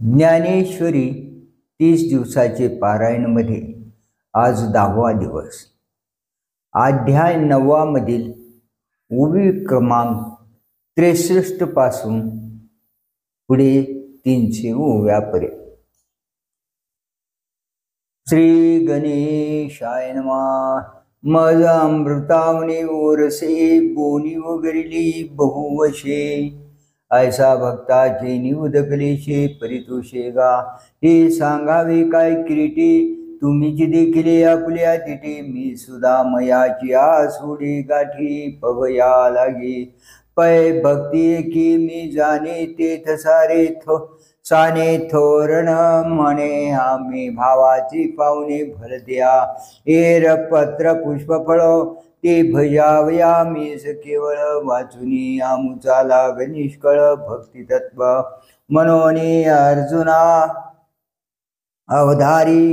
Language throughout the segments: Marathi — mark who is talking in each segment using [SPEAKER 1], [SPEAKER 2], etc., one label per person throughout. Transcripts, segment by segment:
[SPEAKER 1] ज्ञानेश्वरी 30 दिवसाचे पारायणमध्ये आज 10वा दिवस. अध्याय 9 मधील ओवी क्रमांक 63 पासून पुढे 300 ओव्यापर्यंत. श्री गणेशाय नमः. मज अमृतावने ओरसे बोनी वगैरली बहुवशे, ऐसा भक्ताचे निवदकलेशे परितोषे गा. हे सांगावे काय किरीटे, तुम्हीची देखील आपल्या तिथे. मी सुद्धा मयाची आसोडे गाठी पवया लागे. पै भक्ती की मी जाणे तेथ सारे साने थोरण म्हणे. आम्ही भावाची पाहुणे भरद्या, एर पत्र पुष्प फळ ते भजावया मीस केवळ. वाचुनी आमुचा लाग निष्कळ भक्ती तत्व मनोनी अर्जुना अवधारी.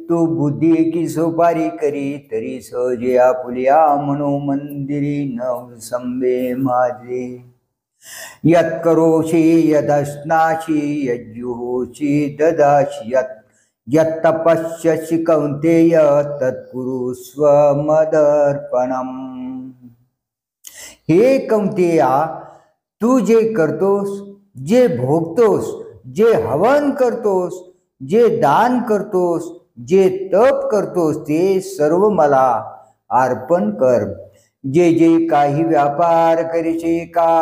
[SPEAKER 1] तू बुद्धी की सोपारी करी, तरी सहजे आपुल्या मनो मंदिरी न संबे माझे. यत करोषि यदश्नासि यज्जुहोषि ददासि यत तपस्यसि कौन्तेय तत्कुरुस्व मदर्पणम्. हे कौन्तेया, तू जे करतोस, जे भोगतोस, जे हवन करतोस, जे दान करतोस, जे तप करतोस, ते सर्व मला अर्पण कर. जे जे काही व्यापार करीचे का,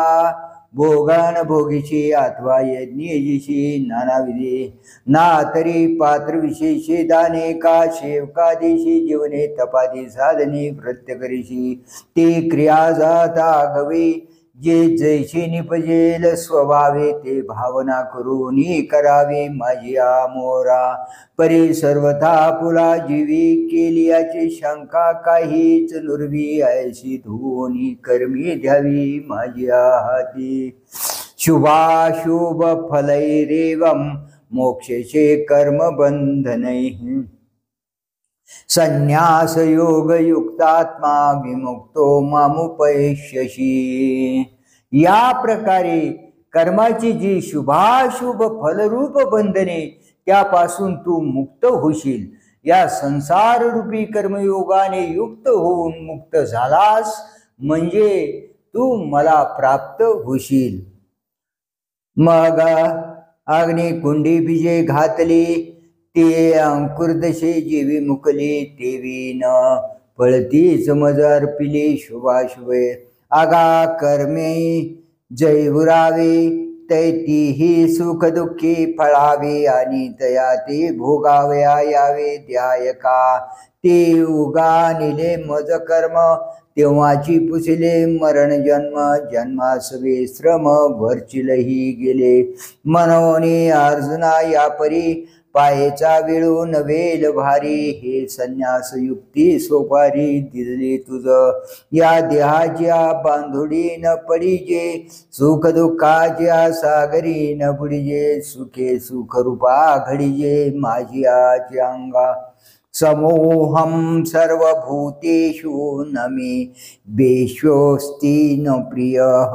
[SPEAKER 1] भोगान भोगीचे अथवा यज्ञेशी नानाविधे, ना तरी पात्र विशेषे दाने का सेवका देशी जीवने तपादी साधने कृत्य करीशी. ते क्रिया जाता गवे, जे जैसे निपजेल स्वभावे ते भावना करून करावे माझी मोरा. परी सर्वथा पुला जीवी केली याची शंका काहीच नुरवी. ऐशी धुनी कर्मी द्यावी माझी हाती. शुभाशुभ फलैरेवम मोक्षेचे कर्म बंधनै. संन्यास योग युक्तात्मा विमुक्तो मामुपैष्यशी. या प्रकारे कर्माची जी शुभाशुभ फलरूप बंधने, त्यापासून तू मुक्त होशील. या संसार रूपी कर्मयोगाने युक्त होऊन मुक्त झालास म्हणजे तू मला प्राप्त होशील. मग अग्निकुंडी बीजे घातली, ते अंकुरदशे जीवी मुकली. तेवी न पळतीच मज अर्पिली शुभाशुभे. आगा कर्मे जैवुरावे, तैतीही सुख दुःखी फळावे. आणि तया ते भोगावया यावे ध्यायका. ते उगा निले मज कर्म, तेव्हाची पुसले मरण जन्म. जन्मासवे श्रम भरचिलही गेले. मनोनी अर्जुना या परी, पायेचा विळून वेल भारी. हे संन्यास युक्ती सोपारी दिली तुझ. या देहाच्या बांधुडी न पडिजे, सुख दुःखाच्या सागरी न बुडिजे. सुखे सुखरूपा घडिजे माझी आची अंगा. समोहम सर्वभूतेषु न मे बेष्योस्ति न प्रियः.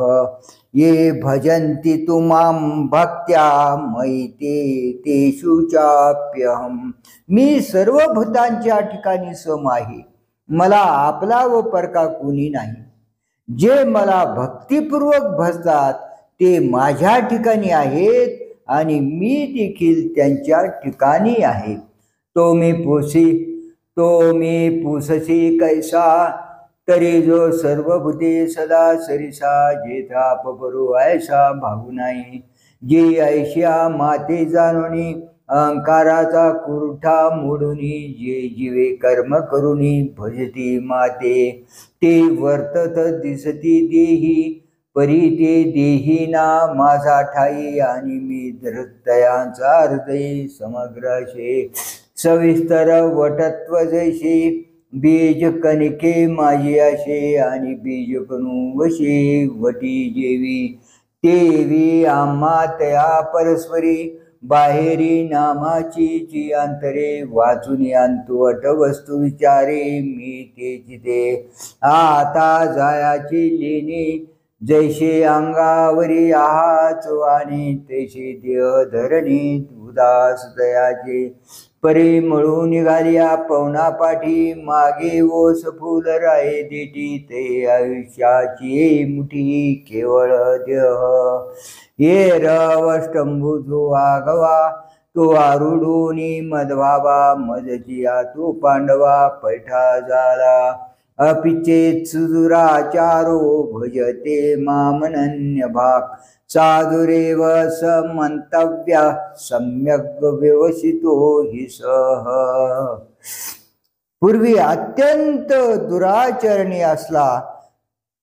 [SPEAKER 1] ये भजन्ति तु मां भक्त्या मयि ते तेषु चाप्यहम्. मी सर्व भूतांच्या ठिकाणी सम आहे, मला आपला व परका कोणी नाही. जे मला भक्तिपूर्वक भजतात ते माझ्या ठिकाणी आहेत आणि मी देखील त्यांच्या ठिकाणी आहे. तो मी पुससी कैसा, तरी जो सर्वभूते सदा सरिसा. जेथा पपरू ऐसा भागू नाही, जे ऐशा माते जाणोनी. अहंकाराचा कुरठा मोडूनी, जे जीवे कर्म करुनी भजती माते. ते वर्तत दिसती देही, परी ते देही ना माझा ठाई. आणि मी धृतयांचा हृदय समग्रशे. सविस्तर वटत्व जैसे, बीज कणिके माझी आशे. आणि बीज कणू वशे वटी जेवी, तेवी आम्हा तया परस्परी. बाहेरी नामाची जी अंतरे, वाचून आणतो अट वस्तू विचारे. मी तेची ते आता जायाची लेणे, जैसे अंगावरी आहाच वाणी तैसे देह धरणी उदास दयाचे परी मळू निघालिया पवना पाठी मागे ओस फुल राये देठी ते आयुष्याची मुठी केवळ देह ये रवष्टंभू जो आगवा तो आरुडूनी मधवावा मजजिया तो पांडवा पैठा झाला अपिचेत सुदुराचारो भजते मामनन्य भाग साधुरेव समंतव्य सम्यक व्यवसितो हि सह पूर्वी अत्यंत दुराचरणी असला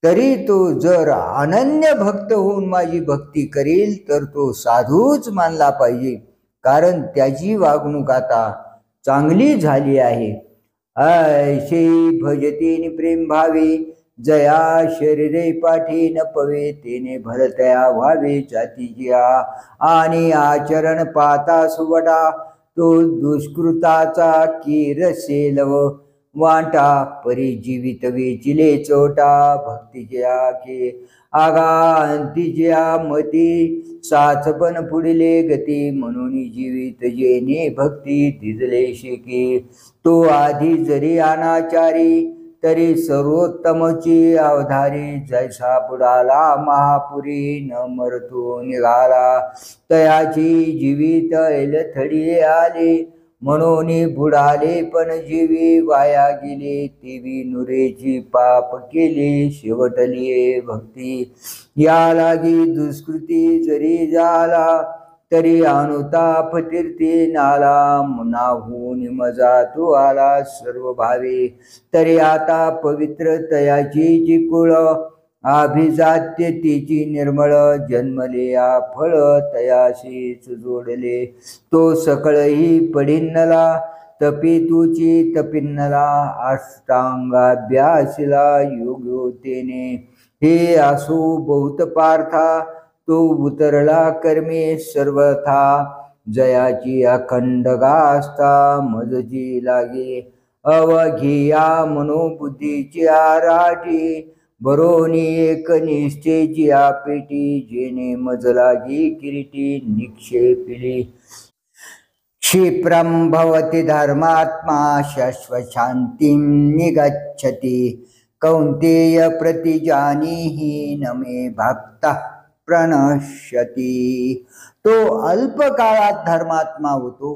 [SPEAKER 1] तरी तो जर अनन्य भक्त होऊन माझी भक्ती करील तर तो साधूच मानला पाहिजे, कारण त्याची वागणूक आता चांगली झाली आहे. ऐशे भजतेने प्रेम भावे जया शरीरे पाठी न पवे तेने भरतया व्हावे जातीजिया आणि आचरण पाता सुवटा तो दुष्कृताचा कीरसेलव वाटा परी जीवित वेचिले चोटा भक्तीच्या के आगांतीच्या मती साचपण पुढले गती म्हणून जीवित जेने भक्ती तिजले शिके तो आधी जरी अनाचारी तरी सर्वोत्तमची अवधारी जैसा बुडाला महापुरी न मरतो निघाला तयाची जीवित एलथडी आले म्हणून बुडाले पण जीवी वाया गेले तेवी नुरेची पाप केले शेवटली भक्ती या लागी दुष्कृती जरी झाला तरी अनुताप तीर्थी नाला मुनाहून मजा तो आला सर्व भावे तरी आता पवित्र तयाची जी कुळ अभिजात्य तिची निर्मळ जन्मले फळ तयाशीच जोडले तो सकळही पडिन्नला तपी तुची तपिन्नला अष्टांगाभ्यासला योग्योतेने हे असो बहुत पार्था तो उतरला कर्मे सर्वथा जयाची अखंड गास्ता मजजी लागे अवघिया मनोबुद्धीची आराठी बरोनी एक निष्ठेची आपेटी जेने मज लागी किरीटी निक्षेपिली क्षिप्रं भवति धर्मात्मा शाश्वत शांतिं निगच्छति कौन्तेय प्रतिजानीहि न मे भक्तः प्रणश्यति तो अल्पकाळात धर्मात्मा होतो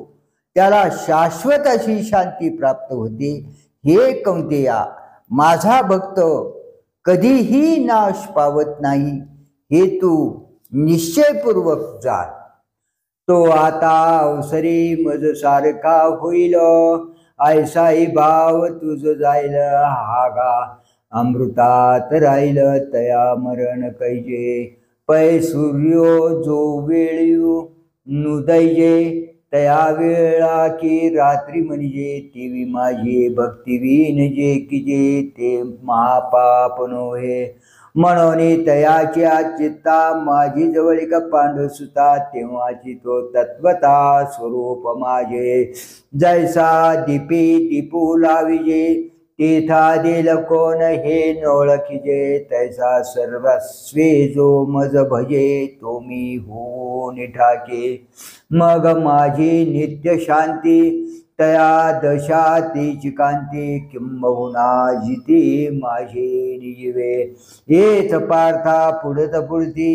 [SPEAKER 1] त्याला शाश्वत अशी शांती प्राप्त होते. हे कौंतेया माझा भक्त कधीही नाश पावत नाही हे तू निश्चयपूर्वक जाण. तो आता अवसरी मज सारखा होईल ऐसाई भाव तुझ जाईल हागा अमृतात राहील तया मरण कैजे पै सूर्यो जो वेळू नुदैजे तया वेळा की रात्री म्हणजे तेवी माझी भक्तिवीन जे की जे ते महापाप नव्हे म्हणून तयाच्या चित्ता माझी जवळीक पांडुसुता तेव्हाची तो तत्वता स्वरूप माझे जैसा दीपी दीपू लाविजे तेथा दिल कोण हे नोळखिजे तैसा सर्वस्वे जो मज भजे तो मी होऊन ठाके मग माझी नित्य शांती तया दशा तीची कांती किंबहुना जिती माझे निजीवे येथ पार्था पुढत पुढती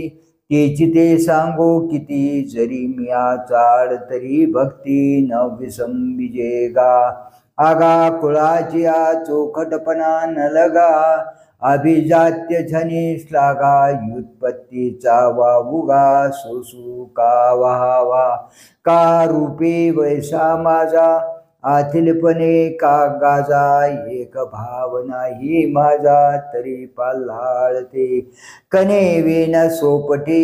[SPEAKER 1] तेची ते सांगो किती जरी मिया चाड तरी भक्ती न विसंबिजे गा आगा कुळाची चोखटपणा न लगा अभिजात्य झनी श्लाघा व्युत्पत्तीचा वावुगा सोसू का वाहावा का रूपे वैसा माझा आथिलपणे का गाजा एक भाव नाही माझा तरी पाल्हाळते कने वेन सोपटे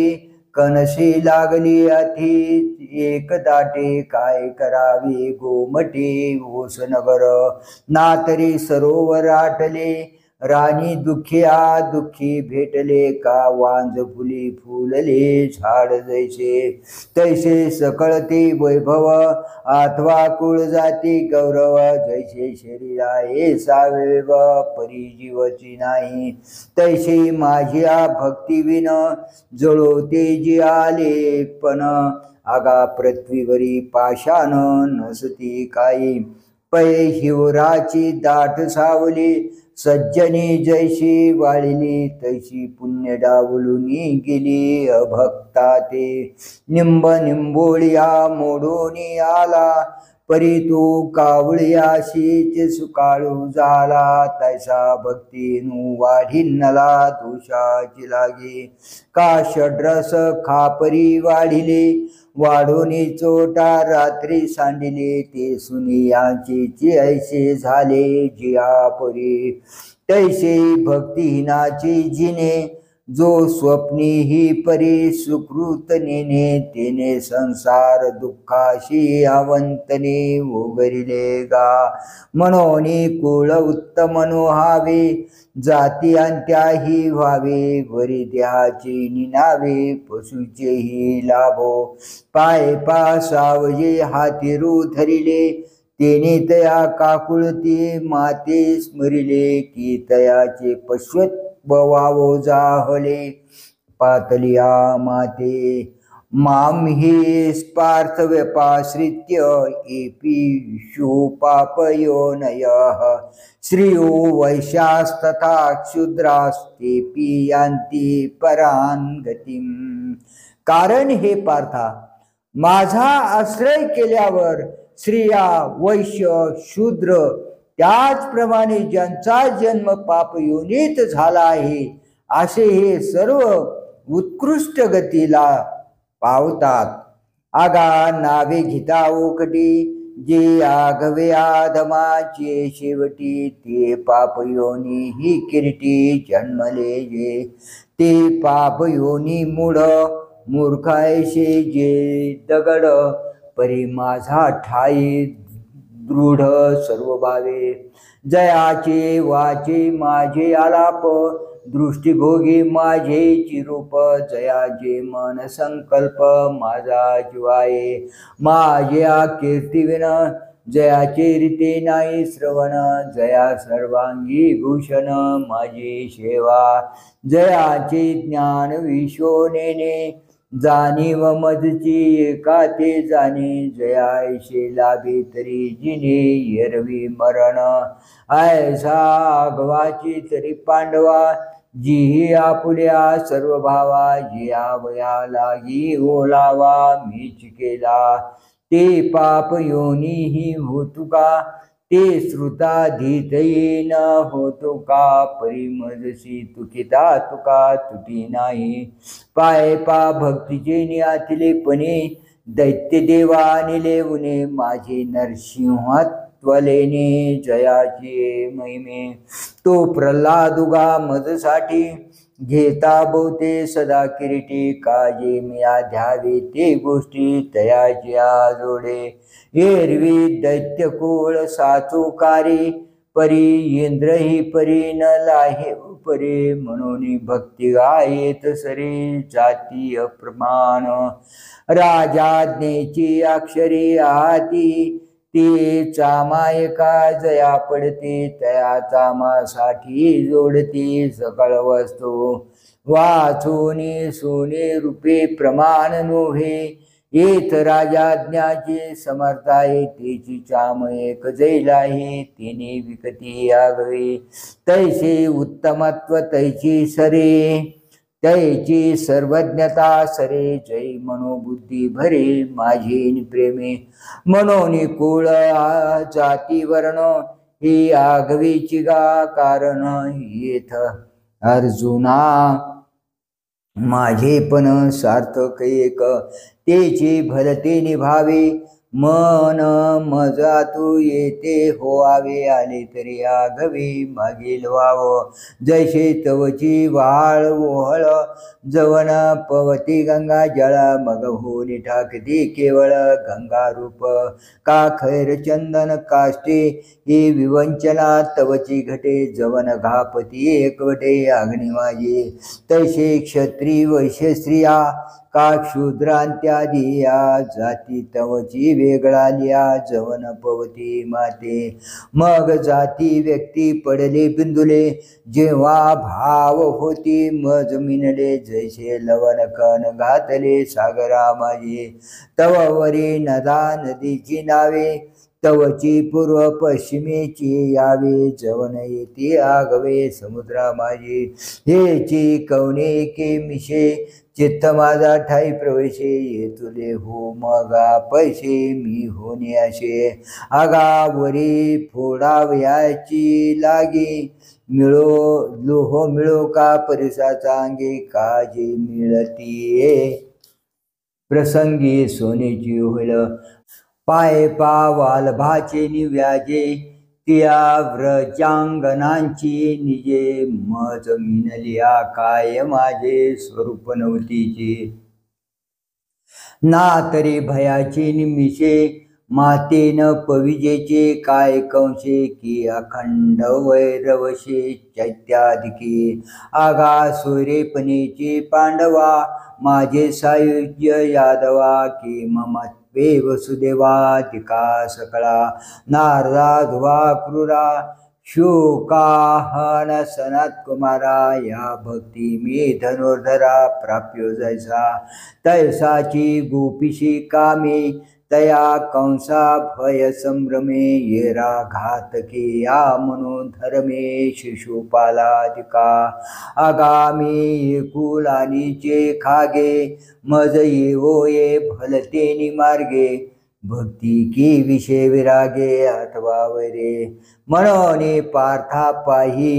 [SPEAKER 1] कनशी लागली अथी एक दाटे काय करावे गोमटे ओस नगर ना तरी सरोवर आटले राणी दुःखिया दुःखी भेटले का, वांज फुली फुलले झाड जैसे, तैसे सकळते वैभव अथवा कुळ जाती गौरव, जैसे शरीरा हे सावेव परी जीवची नाही, तैसे माझ्या भक्तीविन जळोते जी आले पण, आगा पृथ्वीवरी पाषाण नसती काही, पै हिवराची दाट सावली सज्जनी जैशी वाळिली, तैशी पुण्य डावलुनी गेली अभक्ता ते, निंब निंबोळिया मोडून आला परी तू कावळियाशीच सुकाळू झाला, तैसा भक्तीनु वाढिन्नला दोषाची लागे, का षड्रस खापरी वाढिले वाढोनी चोटा रात्री सांडिले, ते सुनियांची ऐसे झाले जिया परी, तैसे भक्तिहीनाची जिने जो स्वप्नी ही परी सुकृत नेने, तेने संसार दुःखाशी अवंतने उगरिले गा, मनोनी कुळ उत्तम व्हावे जाती अंत्याही व्हावे, वरी देहाची निनावे पशुचेही लाभो, पाय पासावजे हाती धरिले, तेने तया काकुळती माते स्मरिले, की तयाचे पश्वत वावो जाहले, पातलिया माते माम हि स्पार्थ व्यपाश्रित्य एपिषु पापयोनयः, श्रियो वैश्यास्तथा क्षुद्रास्तेपि यान्ति परान गतिम. कारण हे पार्था, माझा आश्रय केल्यावर स्त्रिया वैश्य शूद्र त्याचप्रमाणे ज्यांचा जन्म पाप योनीत झाला आहे असे हे सर्व उत्कृष्ट गतीला पावतात. आगा नावे घेता ओकटी, जे आघवे आधमाचे शेवटी, ते पाप योनी ही किरीटी जन्मले जे, ते पाप योनी मूढ मूर्खायशे जे दगड, परी माझा ठाई दृढ सर्व भावे, जयाचे वाचे माझे आलाप, दृष्टिभोगी माझे चिरूप, जयाचे मन संकल्प माझा जीवाये, माझ्या कीर्तिविन जयाचे रीते नाही श्रवण, जया सर्वांगी भूषण माझी सेवा, जयाचे ज्ञान विश्वनेने, जाणीव मजची एका ते जाणे, जयायशे लाभे तरी जिने एरवी मरण, ऐसा आघवाची तरी पांडवा, जी आपुल्या सर्व भावा, जिया वया लागी ओलावा मीच केला, ते पाप योनी ही होतु का, ते श्रुताधीत येईन होतो का, परिमजसी तुकिता तुका तुटी नाही, पाय पा भक्तीचे नियातिले पणे, दैत्य देवाने लेवणे माझे नरसिंहत्वलेने, जयाचे महिमे तो प्रल्हादुगा मजसाठी, घेता बहुते सदा किरीटी, काजे मिया ध्यावे ते गोष्टी तयाच्या जोडे, एरवी दैत्य कुळ साचोकारी, परी इंद्र ही परी न लाहे परे, म्हणून भक्ती गायेत सरे जाती अप्रमाण, राजाज्ञेची अक्षरी आहाती, ते चामायका जया पडते, तया चामासाठी जोडते सकळ वस्तू, वाचूनी सोने रूपे प्रमाण नोहे, येथ राजाज्ञाचे समर्थाये, तेची चाम एक जैलाहे, तिने विकती आगवे, तैसे उत्तमत्व तैची सरे, तैची सर्वज्ञता सरे, जय मनोबुद्धी भरे माझे प्रेमे, मनोनी कुळ जाती वर्ण, ही आगवीची गा कारण, येथ अर्जुना माझे पण सार्थक एक, तेची भलते निभावे, मन मजा तू येते होवावे आले तरी आगवे मागील वाव जैसे तवची वाळ ओहळ जवन पवती गंगा जळ मग होनी ठाकती केवळ गंगा रूप का खैर चंदन काष्टे ही विवंचना तवची घटे जवन घापती एकवटे अग्नि माझे तैसे क्षत्री वैश्य स्त्रिया का क्षुद्रांत्यादिया जाती तवची वेगळा लिया जवन पवती माते मग जाती व्यक्ती पडले बिंदुले जेव्हा भाव होती मज मिनले जैसे लवन कण घातले सागरा माझे तववरी नदा नदीची नावे तवची पूर्व पश्चिमेची यावे जवन येते आगवे समुद्रा माझी हेची कवने के मिशे चित्त माझा ठाई प्रवेशे ये तुले हो मगा पैसे मी होणे असे आगावरी फोडावयाची लागे मिळो लोह मिळो का परिसाचा अंगे काजे मिळतीये प्रसंगी सोनेची होईल पाय पावाल भाचे निव्याजे तिया व्रजांगणांची निजे मज मिनलिया काय माझे स्वरूप नव्हतीचे ना तरी भयाचे निमिषे मातेन पविजेचे काय कंशे की अखंड वैरवशे चैत्यादिके आगा सोरेपणेचे पांडवा माझे सायुज्य यादवा की ममत्वे वसुदेवादिका सकळा नारदा ध्रुवा क्रूरा शोकाहन सनत कुमारा या भक्ती मी धनुर्धरा प्राप्यो जैसा तैसाची गोपीशी कामे तया कंसा भय संभ्रमे येरा घातके या म्हणून धर्मे शिशुपालादिका आगामी कुलानीचे खागे मज येवो ये भलतेनी मार्गे भक्ती की विषय विरागे अथवा वैरे म्हणून पार्था पाही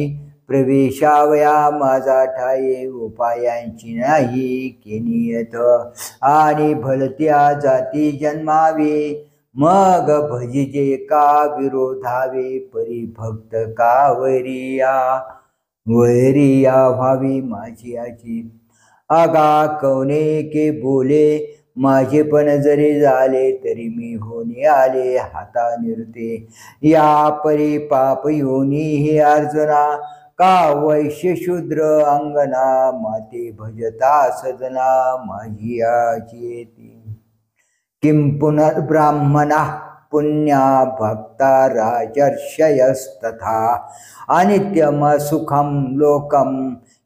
[SPEAKER 1] प्रवेशावया माझा ठाये उपायांची नाही केनियत आणि भलत्या जाती जन्मावे मग भजिजे का विरोधावे परिभक्त का वैरिया व्हावी माझी आजी आगा कवने के बोले माझे पण जरी झाले तरी मी होणे आले हाता निरते या परी पाप योनी हे अर्जुना का वैश्य शूद्र अंगना माते भजता सजना माझी आजी किं पुनर्ब्राह्मणा पुण्या भक्ता राजर्षयस्तथा अनित्यम सुखम लोकम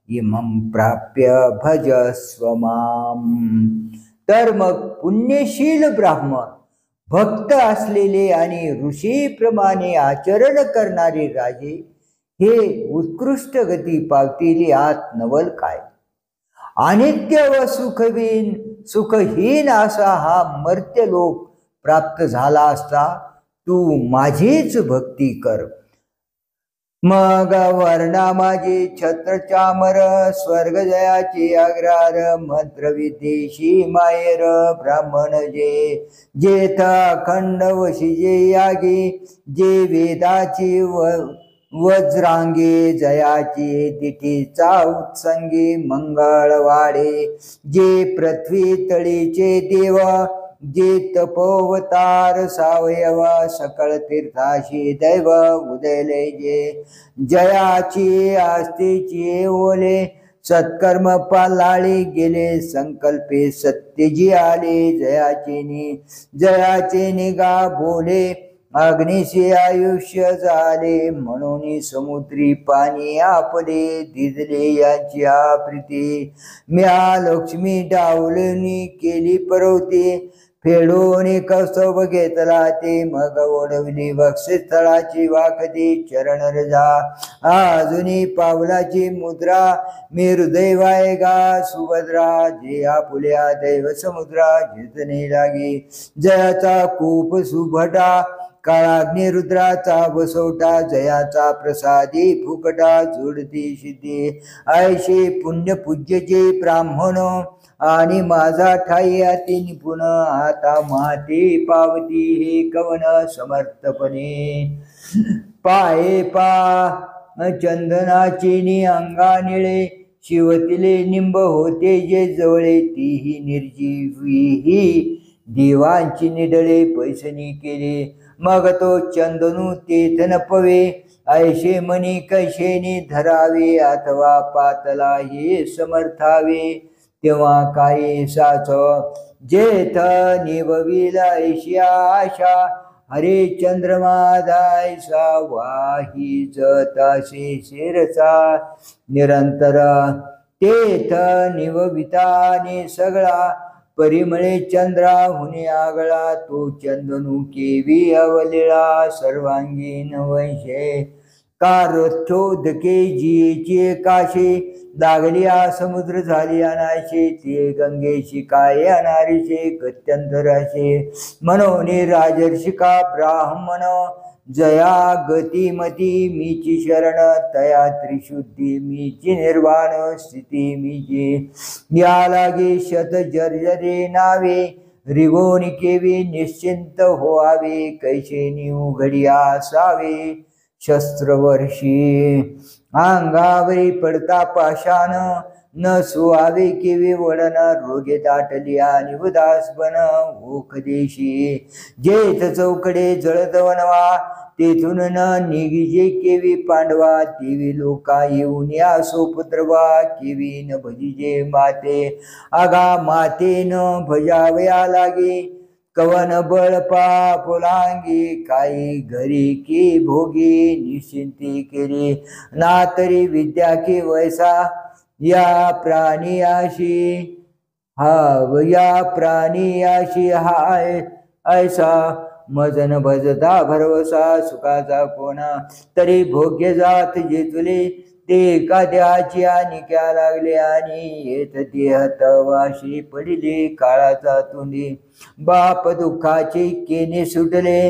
[SPEAKER 1] इमं प्राप्य भजस्व माम तर मग पुण्यशील ब्राह्मण भक्त असलेले आणि ऋषीप्रमाणे आचरण करणारे राजे हे उत्कृष्ट गती पावतील यात नवल काय अनित्य व सुखहीन असा हा मर्त्य लोक प्राप्त झाला असता तू माझीच भक्ती कर मग वर्णा माझी छत्र चामर स्वर्ग जयाची अग्रार मंत्र विदेशी मायर ब्राह्मण जेथ अखंड वशी जे यागी जे वेदाची वज्रांगी जयाची दिठीचा उत्संगी मंगळवाडे जे पृथ्वी तळीचे देव जे तपोवतार सावयव सकळ तीर्थाशी दैव उदयले जे जयाची आस्तीची ओले सत्कर्म पालाळी गेले संकल्पे सत्यजी आले जयाचे निगा बोले अग्निशी आयुष्य झाले म्हणून समुद्री पाणी आपले दिजले याची प्रीती म्या लक्ष्मी डावलनी केली परवती फेडून कौस्तुभ घेतला ते मग ओढवली वक्षस्थळाची वाकती चरण रजा अजुनी पावलाची मुद्रा मी हृदय वायगा सुभद्रा जे आपुल्या दैव समुद्रा जितने लागी जयाचा खूप सुभटा काळाग्नि रुद्राचा बसवटा जयाचा प्रसादी फुकटा जोडती सिद्धी ऐशी पुण्य पूज्यचे ब्राह्मण आणि माझा ठाई अति निपुण आता माते पावती हे कवन समर्थपणे पाये पा चंदनाचे नि अंगा निळे शिवतिले निंब होते जे जवळे तीही निर्जीवी ही देवांची निडळे पैसनी केले मग तो चंदनू तेथन पवे ऐशे मनी कैशेनी धरावे अथवा पातला हे समर्थावे तेव्हा काही साच जेथ निवविल ऐशी आशा हरे चंद्रमा दायसा वाही जताशे शेरचा निरंतर तेथ निवविताने सगळा परिमळे चंद्रा हुने आगळा तो चंदनू केवी अवलिळा सर्वांगीण वंशे कारोच्छोदके जियेचे काशे लागलिया समुद्र झाली अनाशे ते गंगेशी काय अनारीशे गत्यंतराशे मनोनी राजर्षिका ब्राह्मण जया गतिमती मीची शरण तया त्रिशुद्धी मीची निर्वाण स्थिती मीची या लागे शत जर्जरे नावे रिगोनी केवी निश्चिंत होवावे कैशेनी उघडिया असावे शस्त्रवर्षी अंगावरी पडता पाषाण न सुहावे केवी वडन रोगे दाटली आणि उदास बन ओख देशी जेथ चौकडे जळत वनवा तेथून न निघिजे केवी पांडवा तेवी लोका येऊन या सोपुत्रवा केवी न भजिजे माते आगा माते न भजावया लागे कवन बळ पोलांगी काही घरी की भोगी निश्चिंती केली ना तरी विद्या की वैसा या प्राणियाशी या प्राणियाशी हाय ऐसा मजन भजता भरवसा सुखाचा कोणा तरी भोग्य जात जे तुले ते एखाद्याची आणि क्या लागले आणि येत देह तवाशी पडिले काळाचा तुंडी बाप दुःखाचे केने सुटले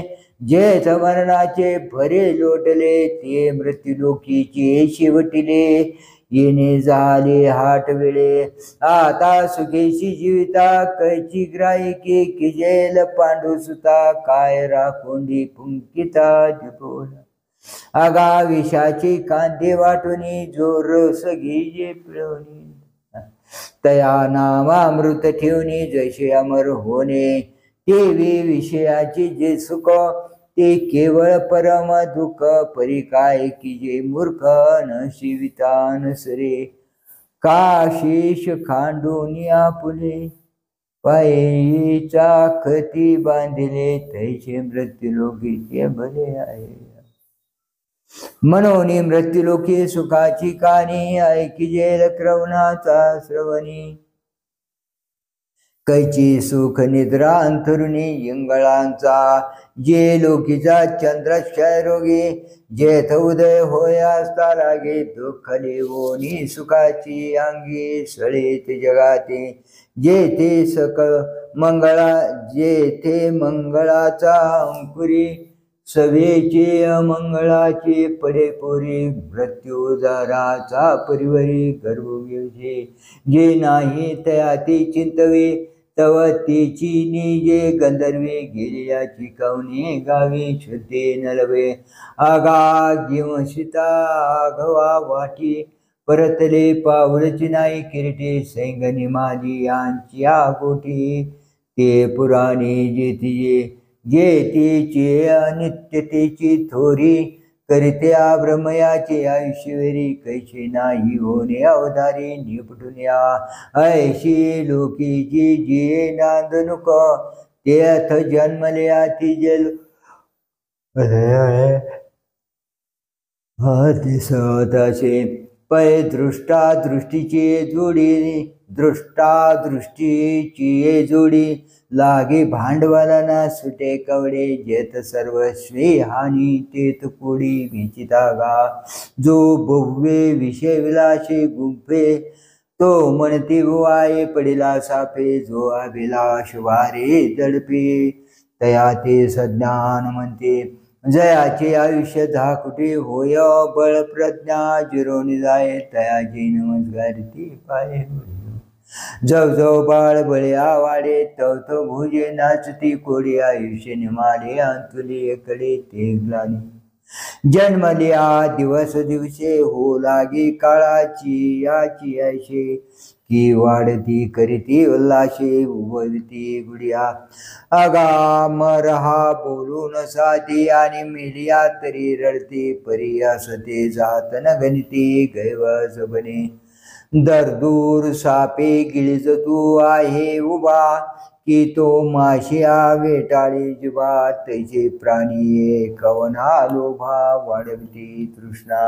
[SPEAKER 1] जेथ मरणाचे भरे लोटले ते मृत्युलोकीचे शिवटिले येणे झाले हाट वेळे आता सुखेशी जीविता कैची ग्राहिके किजेल पांडू सुता काय राखोंडी पुंकिता दिपोला आगा विषाची कांदे वाटुनी जोर सगीजे पिळवणी तया नामामृत ठेवणी जैसे अमर होणे तेवी विषयाची जे सुख ते केवळ परम दुःख परी काय की जे मूर्ख न शिविता नसरे काशीश खांडून आपुले पायीचा खती बांधिले तैसे मृत्युलोकीचे भले आहे मनोनी मृत्युलोकी सुखाची कानी ऐकिजेल क्रवणाचा श्रवणी कैची सुख निद्रा अंथरुणी इंगळांचा जे लोकीचा चंद्रक्षय रोगी जेथ उदय होयास्ता लागे दुःख लेवोनी सुखाची अंगी सळेत जगाते जेथे सकळ मंगळा जेथे मंगळाचा अंकुरी सवेचे अमंगळाचे पडे पोरी मृत्यूदाराचा परिवरी गर्भोगे जे नाही तया ते चिंतवे तव तेची निजे गंधर्वे गेले याची कवने गावे शुद्धे नलवे आगा घेऊन सीता आघवा वाटी परतले पावलची नाही किरीटे सैंगनी माझी यांची आगोटी ते पुराणे जेतिये जेतीचे अनित्यतेची थोरी करित्या ब्रह्मयाचे आयुष्यवेरी कैसे नाही होणे अवधारी निपटून या ऐशी लोकीची जे नांदनुक ते अथ जन्मले आती जल स्वतःचे पै दृष्टा दृष्टीची जोडी दृष्टा दृष्टीची जोडी लागे भांडवलाना सुटे कवडे जेत सर्वस्वी हानी तेत कोडी विचितागा जो भव्ये विषय विलासे गुंफे तो म्हणते वाये पडिला सापे जो अभिलाष वारे दडपे तया ते सज्ञान म्हणते जयाचे आयुष्य धाकुटे होय बळ प्रज्ञा जिरोनी जाय तयाची नमस्कार ती पाये जव बाळ बळ्या वाडे तव तव भुजे नाचती कोडी आयुष्य निमाले अंतुली एकडे ते ग्लानी जन्मलिया दिवस दिवसे हो लागे काळाची याची ऐशे की वाढती करीती उल्लाशे उबलती गुडिया अगा मरहा बोलून साधी आणि मिलिया तरी रडते परी असते जात न गणिती गैवज बने दर दूर सापे गिळज तू आहे उभा की तो माशिया वेटाळी जिबा तैचे प्राणी कवना लोभा वाढवती तृष्णा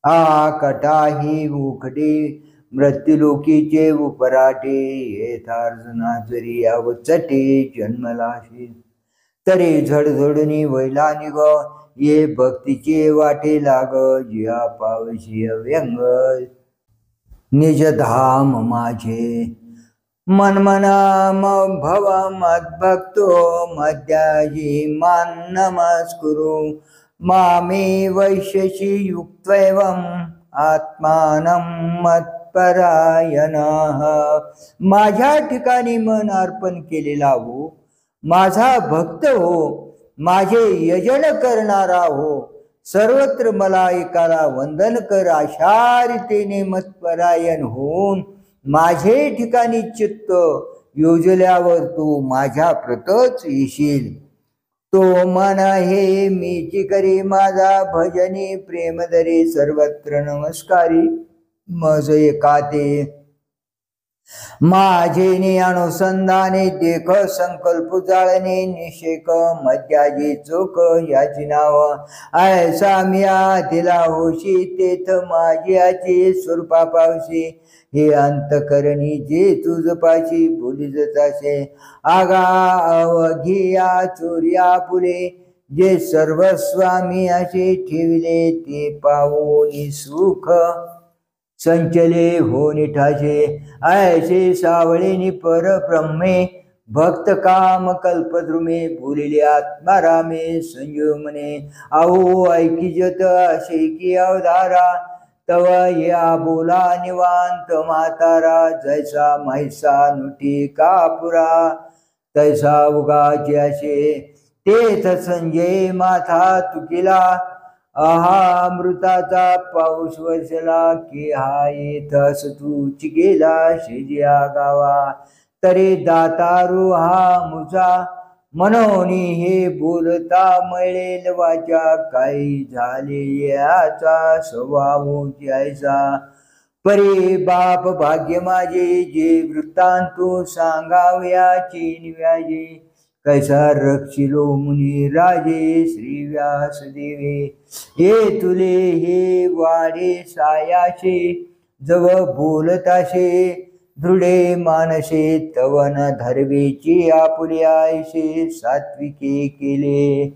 [SPEAKER 1] आ कटाही उखडे मृत्युलोकीचे उपराटे येथार्जुना जरी अवचटे जन्मलाशी तरी झडझडूनी वैला निग ये भक्तीचे वाटे लाग जिया पावशी व्यंग निज धाम माझे मनमनाम भव मद्भक्तो मद्याजी मान नमस्कुरु मामे वैश्यशी युक्त्वैवं आत्मानं मत्परायणः माझ्या ठिकाणी मन अर्पण केलेला हो, माझा भक्त हो, माझे यजन करणारा हो, सर्वत्र मला एकाला वंदन कर अशा रीतीने मतपरायण होऊन माझे ठिकाणी चित्त योजल्यावर तू माझ्या प्रतच येशील. तो मन हे मीची करी माझा भजनी प्रेमधरी सर्वत्र नमस्कारी मज एकाते माझे अनुसंधाने देख संकल्प जाळणे निषेक मध्याजी चोख याची नाव ऐसा मिया तिला होशी तेथ माझी आची स्वरूपा पावशी हे अंतकरणी जे तुझ पाशी बोली जताशे आगा अवघिया चोरिया पुरे जे सर्वस्वामी असे ठेविले ते पावोनी सुख संचले हो निठाशे ऐसे सावळेनी परब्रह्मे भक्त काम कल्पद्रुमे बोलिले आत्मारामे संयमने आहो ऐकिजत असे की अवधारा तव या बोला निवांत म्हातारा जैसा म्हैसा नुटी कापुरा तैसा उगाचे असे तेथ संजय माथा तुकिला आहा मृताचा पाऊस वर्षला की हा येथस तूच गेला शेजिया गावा तरी दातारू हा मुजा मनोनी हे बोलता मिळेल वाचा काही झाले याचा स्वभाव जायचा परी बाप भाग्य माझे जे वृत्तांतू सांगावयाची निव्याजे कैसा रक्षिलो मुनी राजे श्री व्यास देवे हे तुले हे वाडे सायाशे जव बोलताशे दृढे मानसे तवन धर्वेची आपुले आयशे सात्विके केले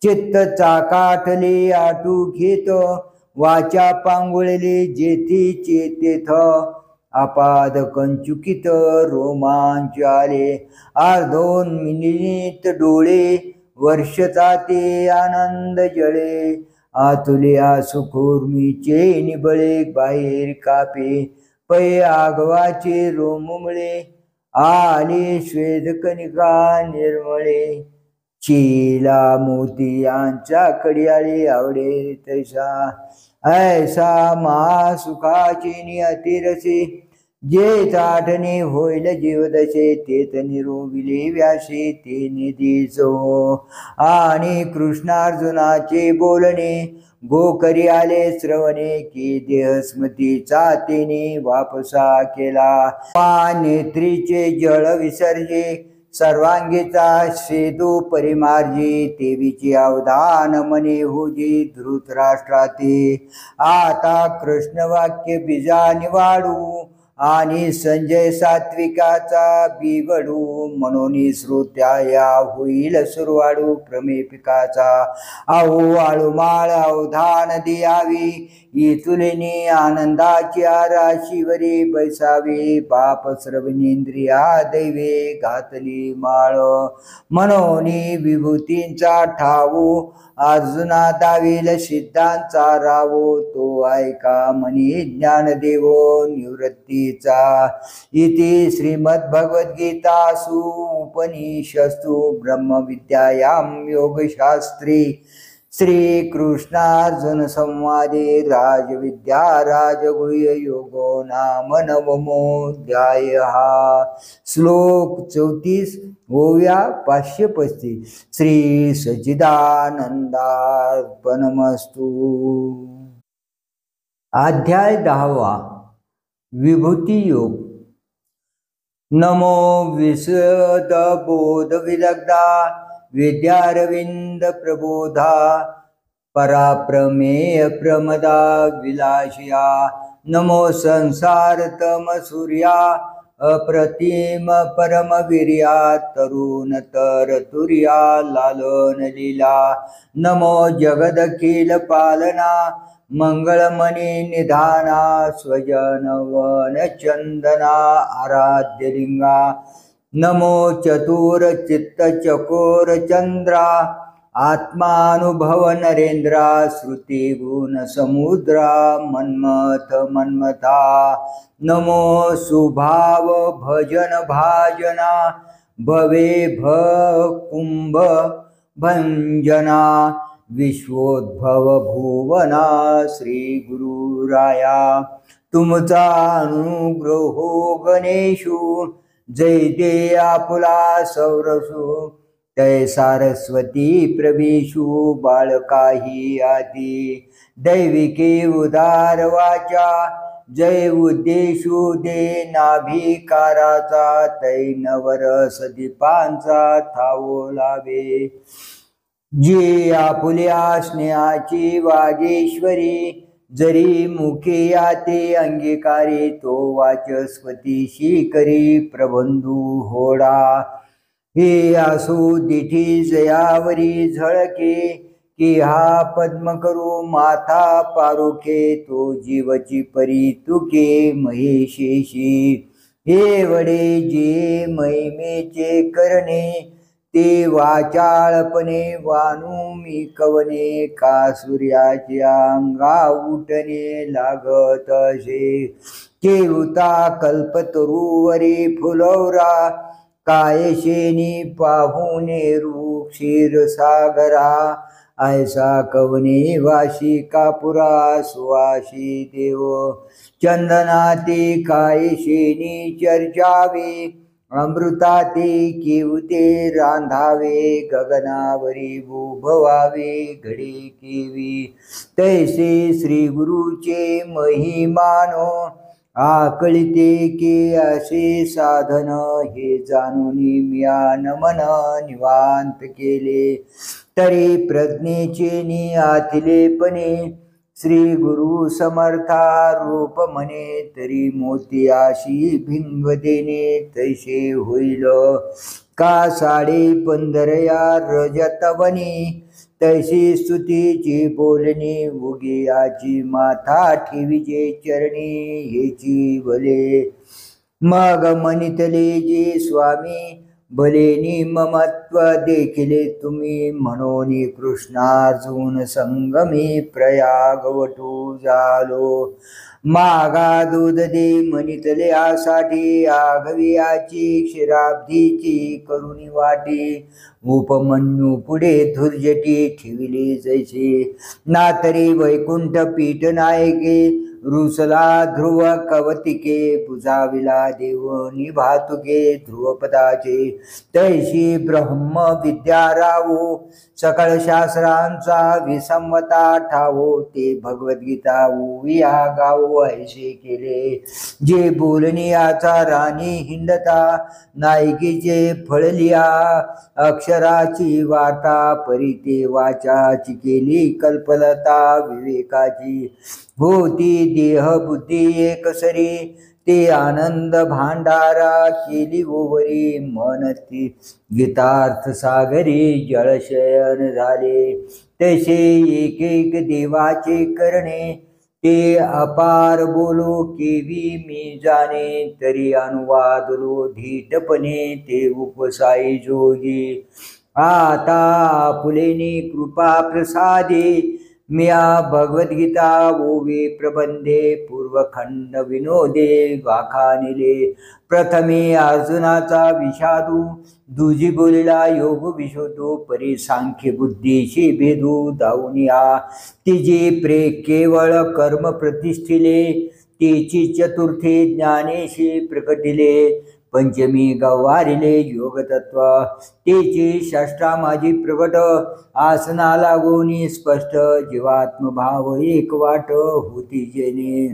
[SPEAKER 1] चित्त चाकाटले आटू घेत वाचा पांगुळले जेथे चेतेथ अपाद कंचुकित रोमांच आले अर्धोन मिनिट डोळे वर्षता ते आनंद जळे आतुल्या सुखुर्मीचे निबळे बाहेर कापे पै आगवाचे रोमुमळे आले श्वेत कणिका निर्मळे चीला मोती यांच्या कडियाळे आवडे तैसा ऐसा महासुखाची नियतिरसे जे ताठणे होईल जीवदशे तेत निरोगिले व्यासे ते निधीच हो आणि कृष्णार्जुनाचे बोलणे गोकरी आले श्रवणे की देहस्मृतीचा तेने वापसा केला नेत्रीचे जळ विसर्जे सर्वांगीचा सेदू परिमार्जी देवीची अवधान मने होजी धृतराष्ट्राते आता कृष्ण वाक्य बीजा निवाडू आणि संजय सात्विकाचा बिघडू म्हणून श्रोत्या होईल सुरवाडू प्रमेपिकाचा आहो आळुमाळ अवधान द्यावी इतुलेनी आनंदाची राशीवरी बैसावे बाप श्रवणेंद्रिया दैवे घातली माळ म्हणून विभूतींचा ठावो अर्जुना दावील सिद्धांचा रावो तो ऐका मनी ज्ञान देवो निवृत्ती भक्तीचा। इति श्रीमद्भगवद्गीतासु उपनिषत्सु ब्रह्मविद्यायां योगशास्त्रे श्रीकृष्णार्जुन संवादे राजविद्या राजगुह्य योगो नाम नवमोऽध्यायः। श्लोक 34 ओव्या 535। श्री सच्चिदानंदार्पणमस्तु। अध्याय 10 विभूती योग। नमो विशद बोध विदग्धा विद्यारविंद प्रबोधा पराप्रमेय प्रमदा विलासिया। नमो संसार तम सूर्या अप्रतिम परम वीर्या तरुण तर तुर्या लालन लीला। नमो जगदखिल पालना मंगलमणि निधाना स्वजन वन चंदना आराध्य लिंगा। नमो चतुर चित्त चकोर चंद्रा आत्मानुभव नरेंद्रा श्रुति गुण समुद्रा मन्मथ मन्मथा। नमो सुभाव भजन भाजना भवे कुंभ भंजना विश्वोद्भव भुवना श्री गुरुराया। तुमचा अनुग्रहो गणेशु जय दे आपुला सौरसु तय सारस्वती प्रवेशु बाळकाही आदी। दैविके उदार वाचा जय उद्देशु दे नाभिकाराचा तै नवरस दीपांचा थावो लावे। जे आपुल्या स्नेहाची वागेश्वरी जरी मुखे याते अंगीकारी तो वाचस्पतीशी करी प्रबंधू होडा। हे आसू दिठी जयावरी झळके की हा पद्म करू माथा पारुखे तो जीवची परी तुके महेशेशी। हे वडे जे महिमेचे करणे ते वाचाळपणे वानू मी कवने का सूर्याच्या अंगा उठणे लागत असे। केवता कल्पतरुवरी फुलवरा कायशेनी पाहुणे रूप क्षीरसागरा। ऐसा कवने वाशी कापुरा सुवाशी देव चंदनाते कायशेनी चर्चावे। अमृताते किवते रांधावे गगनावरी भुभवावे घडे केवी। तैसे श्री गुरुचे महिमानो आकळिते के असे साधन। हे जाणून म्या नमन निवांत केले तरी प्रज्ञेचे आथिलेपणे। श्री गुरु समर्था रूप म्हणे तरी मोतियाशी भिंग देणे तैसे होईल। का साडे पंधरया रजतवनी तैसी स्तुतीची बोलणी उगियाची माथा ठेवीचे चरणी हेची भले। मग म्हणितले जे स्वामी भलेनी ममत्व देखिले तुम्ही म्हणून कृष्णार्जुन संगमी प्रयागवटू झालो। मागा दूध दे म्हणितले आसाठी आघवियाची क्षीराब्धीची करुणी वाटी। उपमन्यू पुढे धुर्जटी ठेविले जैसे ना तरी वैकुंठ पीठ नायके। रुसला ध्रुव कवतिके बुजाविला देव निभातुके ध्रुवपदाचे। तैशी ब्रह्म विद्या रावो सकळ शास्त्रांचा विसंवता ठावो। ते भगवद्गीता उविया गावो ऐसे केले। जे बोलनियाचा राणी हिंडता नायकीचे फळलिया अक्षराची वार्ता परिते वाचाची केली कल्पलता विवेकाची। होती देह बुद्धी एकसरी ते आनंद भांडारा केली ओवरी। मनती गीतार्थ सागरी जळशयन झाले तसे एक एक देवाचे करणे। ते अपार बोलो केवी मी जाणे तरी अनुवादलो धीटपणे ते उपसाई जोगी। आता फुलेनी कृपा प्रसादे मिया भगवद्गीता ओवे प्रबंधे पूर्वखंड विनोदे वाखानिले प्रथमे अर्जुनाचा विषादू दुजी बोलिला योग विशोधू परी सांख्य बुद्धीशी भेदू दाऊनिया तिजी प्रे केवळ कर्म प्रतिष्ठिले तिची चतुर्थी ज्ञानेशी प्रकटिले पंचमी गवारिले योगतत्व तेची षष्टा माझी प्रगट आसना लागोनी स्पष्ट जीवात्मभाव एक वाट होती जेने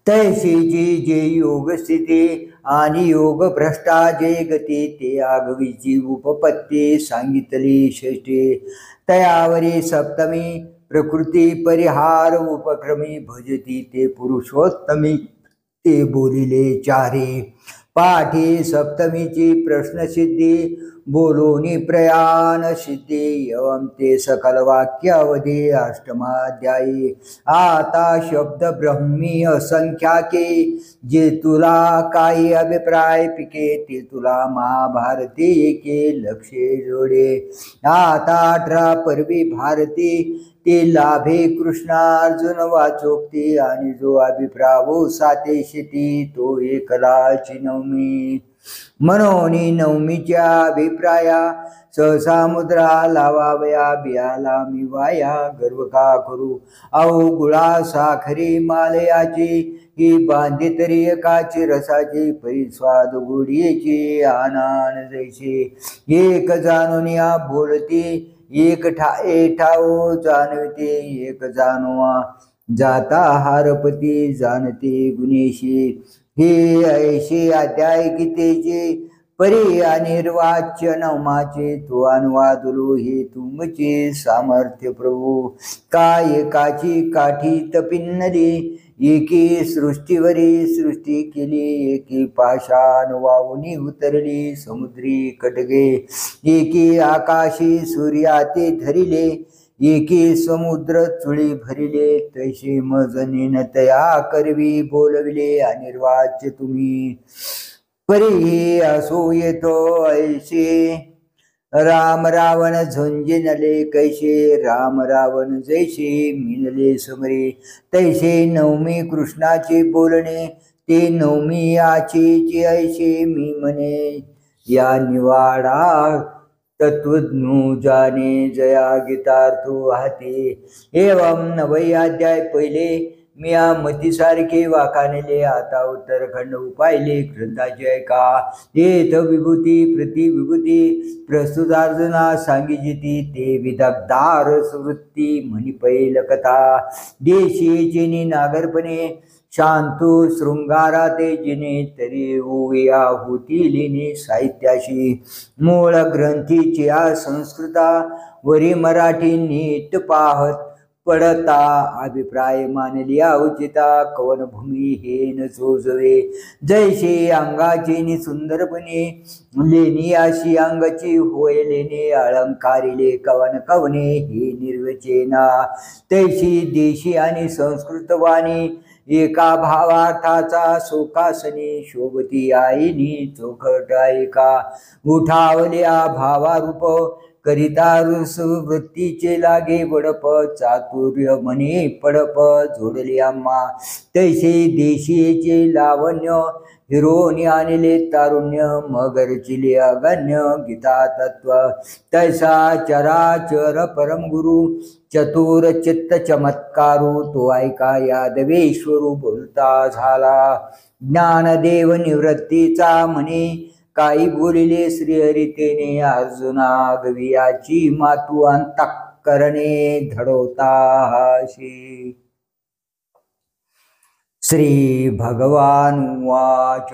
[SPEAKER 1] तैशीची जे योग स्थिती आणि योग भ्रष्टा जे गती ते आगवीची उपपत्ती सांगितली षष्टी तयावरी सप्तमी प्रकृती परिहार उपक्रमी भजती ते पुरुषोत्तमी ते बोलिले चारी पाठी सप्तमीची प्रश्नसिद्धी बोलोनी प्रयाण सिद्धी एवं ते सकल वाक्यावधी अष्टमाध्यायी आता शब्द ब्रह्मी असंख्याके जे तुला काही अभिप्राय पिके ते तुला महाभारती एके लक्षे जोडे आता 18 पर्वी भारती ते लाभे कृष्णार्जुन वाचोक्ती आणि जो अभिप्रावो साते शिती तो एकलाची नवमी म्हणून नवमीच्या अभिप्राया सहसा मुद्रा लावावया बियाला मी वाया गर्व का करू अवगुळा साखरी मालयाची ही बांधे तरी एकाची रसाची परिस्वाद गोडीची आनंद जैसे एक जाणून या बोलती एक ठाओ जाणविते एक जाणवा जाता हारपती जाणते गुणेशी हे ऐशी अध्याय गीतेचे परी अनिर्वाच्य नवमाचे तो अनुवादलो हे तुमचे सामर्थ्य प्रभू काय एकाची काठी तपिन्नली एकी सृष्टीवरी सृष्टी केली एकी पाषाण वाहुनी उतरली समुद्री कटगे एकी आकाशी सूर्याते धरिले एकी समुद्र चुळी भरिले तैसे मजनीन तया करवी बोलविले अनिर्वाच्य तुम्ही परी असो येतो ऐसे राम रावण झुंजिनले कैसे राम रावण जैसे मिनले समरे तैसे नवमी कृष्णाचे बोलणे ते नवमी याचे ऐसे मी म्हणे या निवाडा तत्वज्ञ जाने जया गीतार्थो हाते एवं नवै अध्याय पहिले मिया मतीसारखे वाखाणले आता उत्तरखंड उपायले ग्रंथाचे ऐका येथ विभूती प्रतिविभूती प्रस्तुतार्जुना सांगिजिती ते विदग्धार वृत्ती म्हणी पैल कथा देशी जिनी नागरपणे शांतू शृंगारा ते जिने तरी ओया होती लिनी साहित्याशी मूळ ग्रंथीची संस्कृता वरी मराठी नीट पाहत पडता अभिप्राय मानली उचिता कवनभूमी हे न चोजवे जैसे अंगाची नि सुंदरपणे लेणी अशी अंगाची होय लेणे अलंकारिले कवन कवने हे निर्वचेना तैशी देशी आणि संस्कृत वाणी एका भावार्थाचा शोकासनी शोभती आईनी चोखट ऐका उठावल्या भावारूप करिता रुस वृत्तीचे लागे बडप चातुर्य म्हणे पडप जोडले आम्हा तैसे देशीचे लावण्य हिरोनी आणले तारुण्य मगरचिले अगण्य गीता तत्व तैसा चराचर परम गुरु चतुर चित्त चमत्कारू तो ऐका यादवेश्वरू बोलता झाला ज्ञानदेव निवृत्तीचा म्हणे काही बोलिले श्रीहरितेने अर्जुना गवियाची मातू अंतःकरणे धडवताशी श्री भगवान उवाच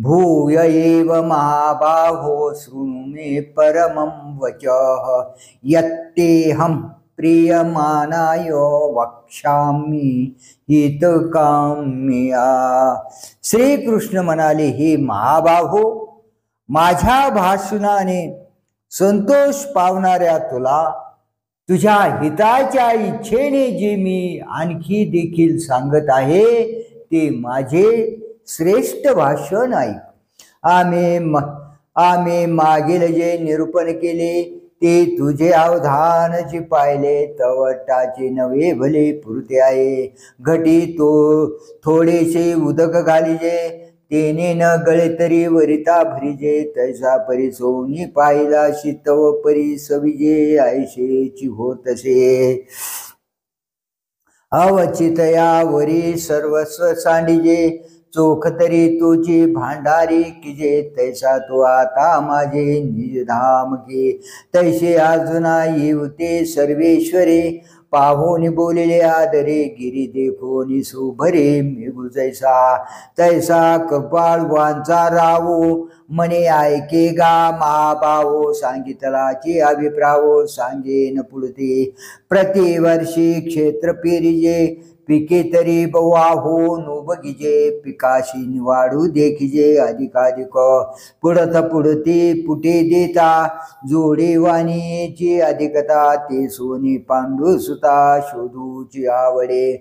[SPEAKER 1] भूय एव महाबाहो शृणु मे परमं वचः यत्तेऽहं प्रियमाणाय वक्ष्यामि हितकाम्या श्री कृष्ण म्हणाले हे महाबाहो माझ्या भाषणाने संतोष पावणाऱ्या तुला तुझ्या हिताच्या इच्छेने जे मी आणखी देखील सांगत आहे ते माझे श्रेष्ठ भाषण ऐक आम्ही मागील जे निरूपण केले ते तुझे अवधान जी पाहिले तवटाचे नवे भले पुरते आहे. घटी तो थोडेसे उदक घालिजे तेने न गळे तरी वरिता भरिजे. तैसा परी सोनी पाहिला शितव परी सविजे ऐशेची होतसे. अवचितया वरी सर्वस्व सांडिजे चोख तरी तुझी भांडारी किजे. तैसा तू आता माझे निजधाम घे तैसे अजुना येऊते सर्वेश्वरे. पाहोनी बोलिले आदरे गिरी देखोनी सुभरे मेघू जैसा. तैसा कृपाळवांचा रावो मने ऐके गा महाभावो. सांगितलाची अभिप्रावो सांगेन पुढते. प्रतिवर्षी क्षेत्र पेरिजे पिके तरी बवाहो नो बगिजे. पिकाशी निवाडू देखिजे अधिकाधिक पुढत पुढते पुटे देता. जोडे वाणीची अधिकता ते सोनी पांडू सुता शोधूची आवडे.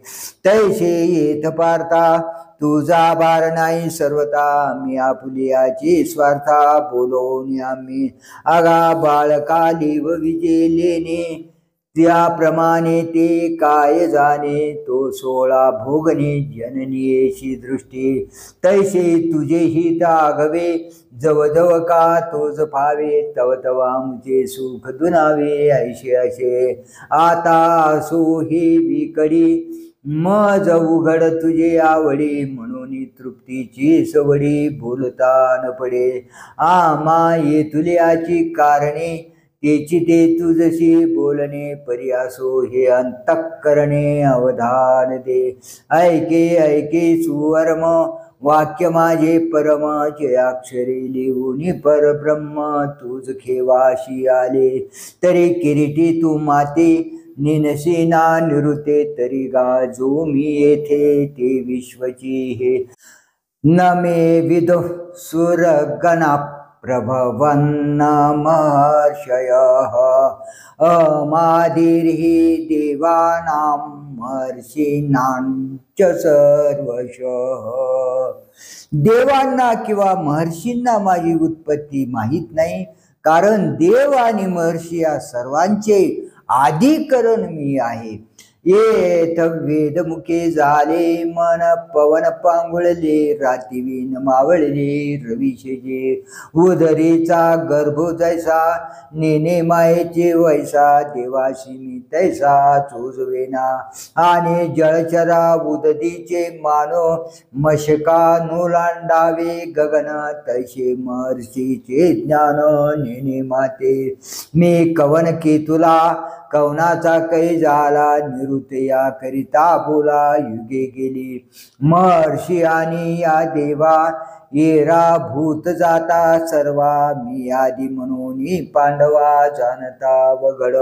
[SPEAKER 1] तैसे येत पारता तुझा भार नाही सर्वता. मी आपुलियाची स्वार्था बोलवून आम्ही आगा बाळकाली व विजेलेने. त्याप्रमाणे ते काय जाणे तो 16 भोगणे जननीयेशी दृष्टी. तैसे तुझे हित आघवे जवजव का तोच फावे. तव तव आमचे सुख दुनावे ऐशे असे. आता असो हे विकडी मज उघड तुझे आवडी. म्हणून तृप्तीची सवडी बोलता न पडे. आम्हा येथुल्याची कारणे तेची ते तुझशी बोलणे. पर्यासो हे अंतःकरणे अवधान दे. ऐके ऐके सुवर्म वाक्य माझे परम. जे अक्षरे लिहून परब्रह्म तुझ खेवाशी आले. तरी किरीटी तू माते निनसीना निरुते. तरी गाजो मी येथे ते विश्वची हे. न मे विदु सुरगणा प्रभवन्न महर्षयः. अमादिर्हि देवानां महर्षीणांच सर्वशः. देवांना किंवा महर्षींना माझी उत्पत्ती माहीत नाही. कारण देव आणि महर्षी या सर्वांचे आदिकरण मी आहे. येथ वेदमुखे झाले मन पवन पांगुळले. रातिवीन मावळले रविशेजे. उदरीचा गर्भ जैसा नेने मायेचे वैसा. देवाशी मी तैसा चोजवेना. आणि जळचरा उदधीचे मानो मशका नुलांडावे गगन. तैसे महर्षीचे ज्ञान नेने माते. मी कवन केतुला कवनाचा कै झाला. निरुतया करिता बोला युगे गेली. महर्षी आणि या देवा येरा भूत जाता सर्वा. मी आदी म्हणून पांडवा जाणता वगड.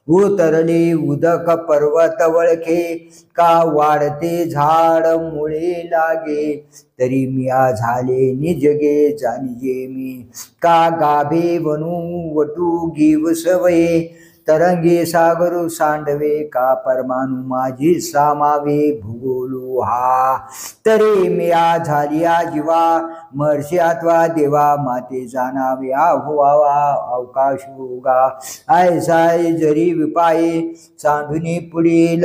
[SPEAKER 1] उतरले उदक पर्वत वळखे का वाढते झाड मुळे लागे. तरी मी झाले निजगे जाणिजे मी. का गाभे वनू वटू गीव सवये. तरंगे सागरू सांडवे का परमाणू माझी सामावे. भूगोलू हा तरी मी झालिया जीवा. महर्षी अथवा देवा माते जाणावे आव्हावा अवकाश उगा. ऐसाय जरी विपाये सांडुनी पुढील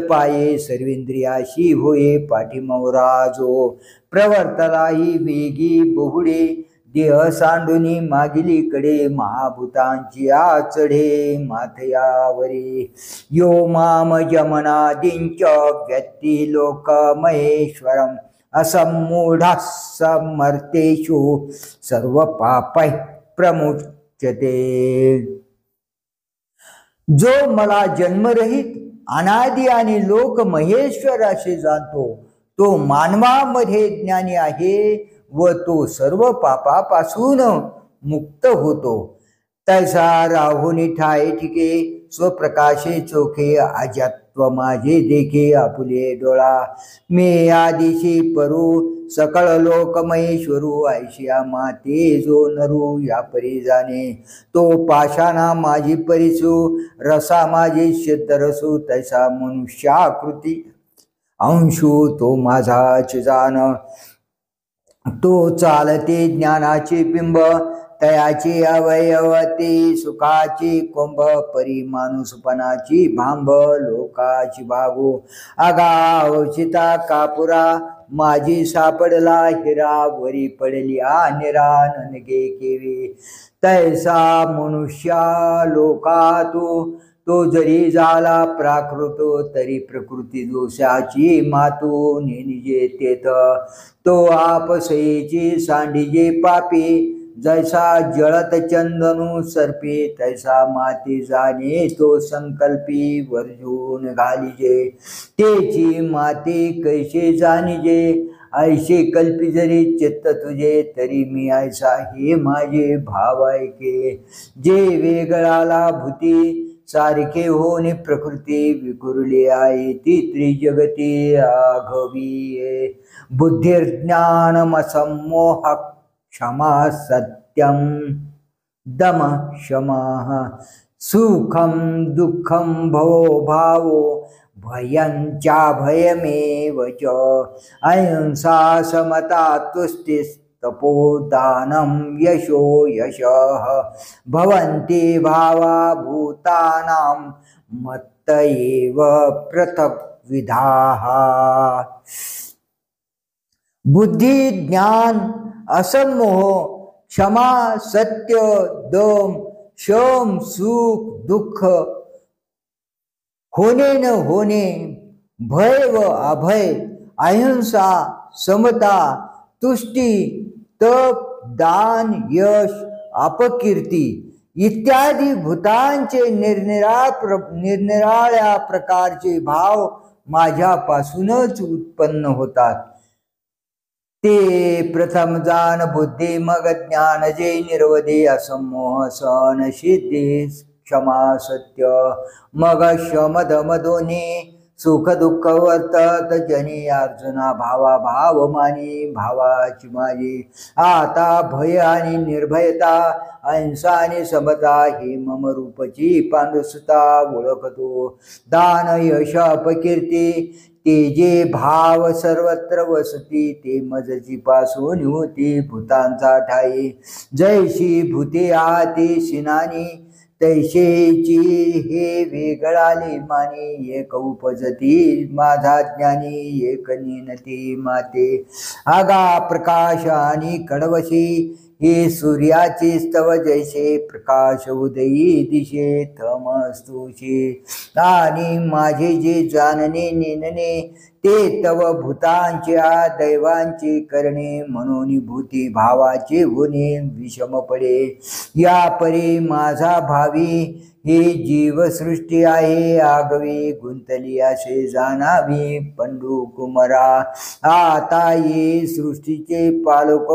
[SPEAKER 1] पाये. सर्वेंद्रियाशी होये पाठीमोरा जो. प्रवर्तलाही वेगी बहुडे. देह सांडुनी मागिलीकडे. महाभूतांची आचढे माथयावरी. यो माम जमनादींच व्यक्ती लोक महेश्वरम. असमूढा समर्थेषु सर्व पापै प्रमुच्यते. जो मला जन्मरहित अनादि आणि लोक महेश्वर असे जाणतो तो मानवामध्ये ज्ञानी आहे व तो सर्व पापापासून मुक्त होतो. तैसा राहुनी ठाये ठिके स्वप्रकाशे चोखे. अजत्व माझे देखे आपुले डोळा. मी आदिशी परू सकळ लोक महेश्वरू. ऐशिया माते जो नरू या परी जाणे. तो पाषाणा माझी परिसू रसा माझी सिद्धरसू. तैसा मनुष्याकृती अंशू तो माझाच जाण. तो चालते ज्ञानाचे बिंब तयाची अवयवती सुखाची कुंभ परी माणूसपणाची भांब लोकाची बागू आगाव चिता कापुरा माझी सापडला हिरा वरी पडली निरा ननगे केवी तैसा मनुष्या लोका तो जरी झाला प्राकृतो तरी प्रकृती दोषाची मातू निजे तेत तो आपसेची सांडीजे पापी जैसा जळत चंदनू सर्पे तैसा माती जाणे तो संकल्पी वर्जून घालिजे तेची माती कैसे जाणिजे ऐसे कल्पी जरी चित्त तुझे तरी मी ऐसा हे माझे भाव ऐके जे वेगळाला भूती सारखे होणे प्रकृती विकुरली आहे ती त्रिजगती आघवी बुद्धिर्ज्ञानमसम्मोह क्षमा सत्यम दम क्षमा सुखम दुःखम भवो भावो भयंचा भयमेव च अहिंसा समता तुष्टिस्तपोदानं यशो यशः भवन्ति भावा भूतानां मत्त एव पृथक्विधाः बुद्धि ज्ञान असम्मोह क्षमा सत्य दम शम सुख दुःख होणे न होणे भय व अभय अहिंसा समता तुष्टी तप दान यश अपकीर्ती इत्यादी भूतांचे निरनिराळ्या प्रकारचे भाव माझ्यापासूनच उत्पन्न होतात ते प्रथम जाण बुद्धी मग ज्ञान जे निर्वधी असमोह सन सिद्धी क्षमा सत्य मग शम दम दोन्ही सुख दुःख वर्तत जनी अर्जुना भावा भाव मानी भावाची माझी आता भय आणि निर्भयता अहिंसा आणि समता ही मम रूपची पांडुसुता ओळखतो दान यश अपकीर्ती ते जे भाव सर्वत्र वसती ते मजची पासून होती भूतांचा ठाई जैशी भूते आती शिनानी तैशेची हे वेगळाले माने एक उपजती माझा ज्ञानी एक नेनती माते आगा प्रकाश आणि कडवशी हे सूर्याचे स्तव जैसे प्रकाश उदयी दिशे तमस्तुषे आणि माझे जे जाणणे नेनने ते तव भूतांच्या दैवांचे करणे म्हणून भूती भावाचे होणे विषम पडे या परी माझा भावी ही जीवसृष्टी आहे आगवी गुंतली असे जाणावी पंडू कुमारा आता ये सृष्टीचे पालक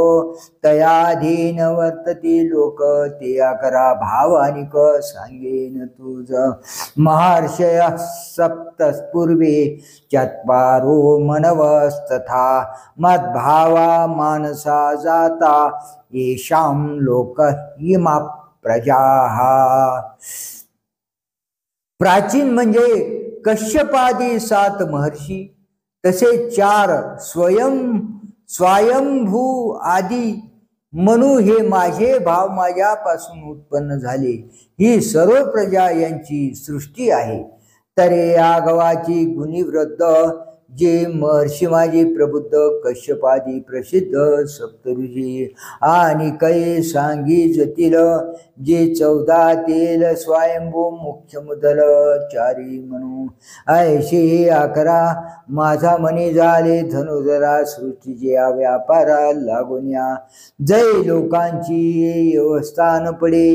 [SPEAKER 1] तयाधीन वर्तती लोक ते अकरा भाव अनिक सांगेन तुझ महर्षय सप्तपूर्वे चत्वारो मनवस्तथा मद्भावा मानसा जाता येषां लोक इमा प्रजा प्राचीन म्हणजे कश्यपादी 7 महर्षी तसे 4 स्वयंभू आदी मनु हे माझे भाव माझ्यापासून उत्पन्न झाले ही सर्व प्रजा यांची सृष्टी आहे तरे आगवाची गुणीवृद्ध जे महर्षी माझे प्रबुद्ध कश्यपादी प्रसिद्ध सप्तऋषी आणि कै सांगी जतील जे 14 तेल स्वयंभू मुख्य मुदल चारी म्हणू ऐशी 11 माझा मनी झाले धनुधरा सृष्टीचे व्यापारा लागून या जय लोकांची व्यवस्थान पडे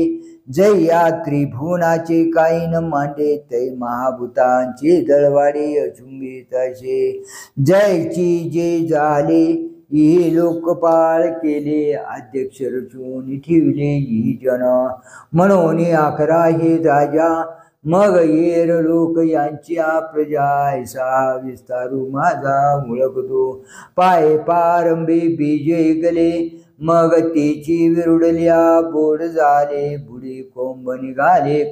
[SPEAKER 1] जय या त्रिभुवनाचे काही न मांडे तै महाभूतांचे दळवाडे अचुंबित असे जयची जे झाले ही लोकपाळ केले अध्यक्ष रचून ठेवले ही जन म्हणून 11 हे राजा मग येर लोक यांच्या प्रजा ऐसा विस्तारू माझा ओळखतो पाय पारंबी बीजे गले मग तेची विरुडल्या बोड झाले बुडी कोंब निघाले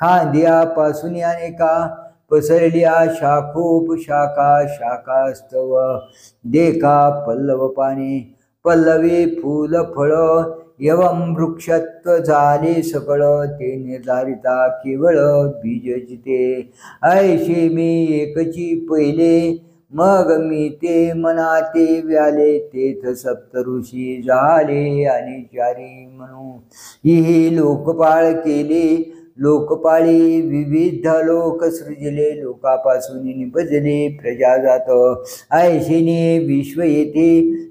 [SPEAKER 1] खांद्यापासून अनेका पसरल्या शाखोपशाखा शाखास्तव देखा पल्लव पाने पल्लवी फूल फळ एवं वृक्षत्व झाले सकळ ते निर्धारिता केवळ बीजजिते ऐशे मी एकची पहिले मग मी ते मनाते व्याले तेथ सप्तऋषी झाले आणि चारी म्हणू ही लोकपाळ केले लोकपाळी विविध लोक सृजले लोकापासून निपजले प्रजा जात ऐशिने विश्व येते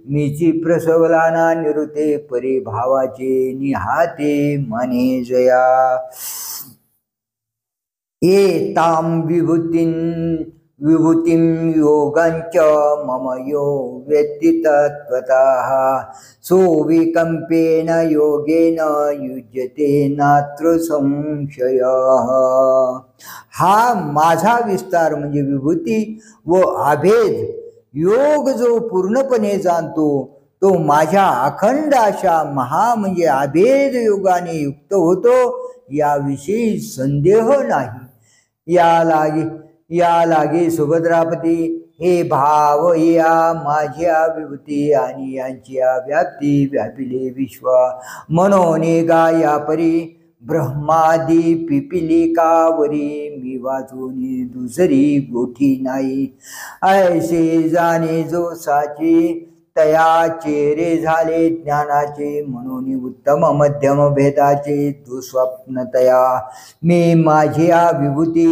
[SPEAKER 1] मीची प्रसवला ना निरुते परे भावाचे निहाते मने जया ये ताम विभूतिं योगंच मम यो वेत्ति तत्त्वतः सोविकम्पेन योगेन युज्यते नात्र संशयः हा माझा विस्तार म्हणजे विभूती व अभेद योग जो पूर्णपणे जाणतो तो माझ्या अखंड अशा महा म्हणजे अभेद योगाने युक्त होतो याविषयी संदेह नाही या लागे सुभद्रापती हे भाव या माझ्या विभूती आणि यांच्या व्याप्ती व्यापिले विश्व मनोने गाया परी ब्रह्मादी पिपिलिकावरी मी वाचून दुसरी गोठी नाही ऐसे जाणे जो साची तया चेरे झाले ज्ञानाचे म्हणून उत्तम मध्यम भेदाचे दुस्वप्नतया मी माझ्या विभूती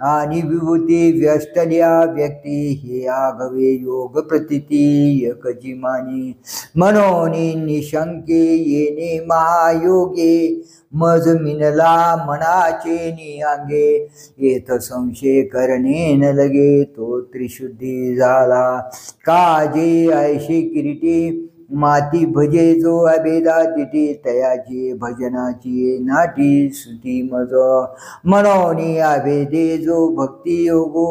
[SPEAKER 1] आणि विभूती व्यष्टल्या व्यक्ती हे आघवे योग प्रतीती एकची मानी म्हणून निशंके येणे महायोगे मज मिनला मनाचे नियांगे येथ संशय करणे न लगे तो त्रिशुद्धी झाला काजे ऐशी किरीटी माती भजे जो अभेदा तिथे तयाची भजनाची नाटी सुती मज मनोनी अभेदे जो भक्ती योगो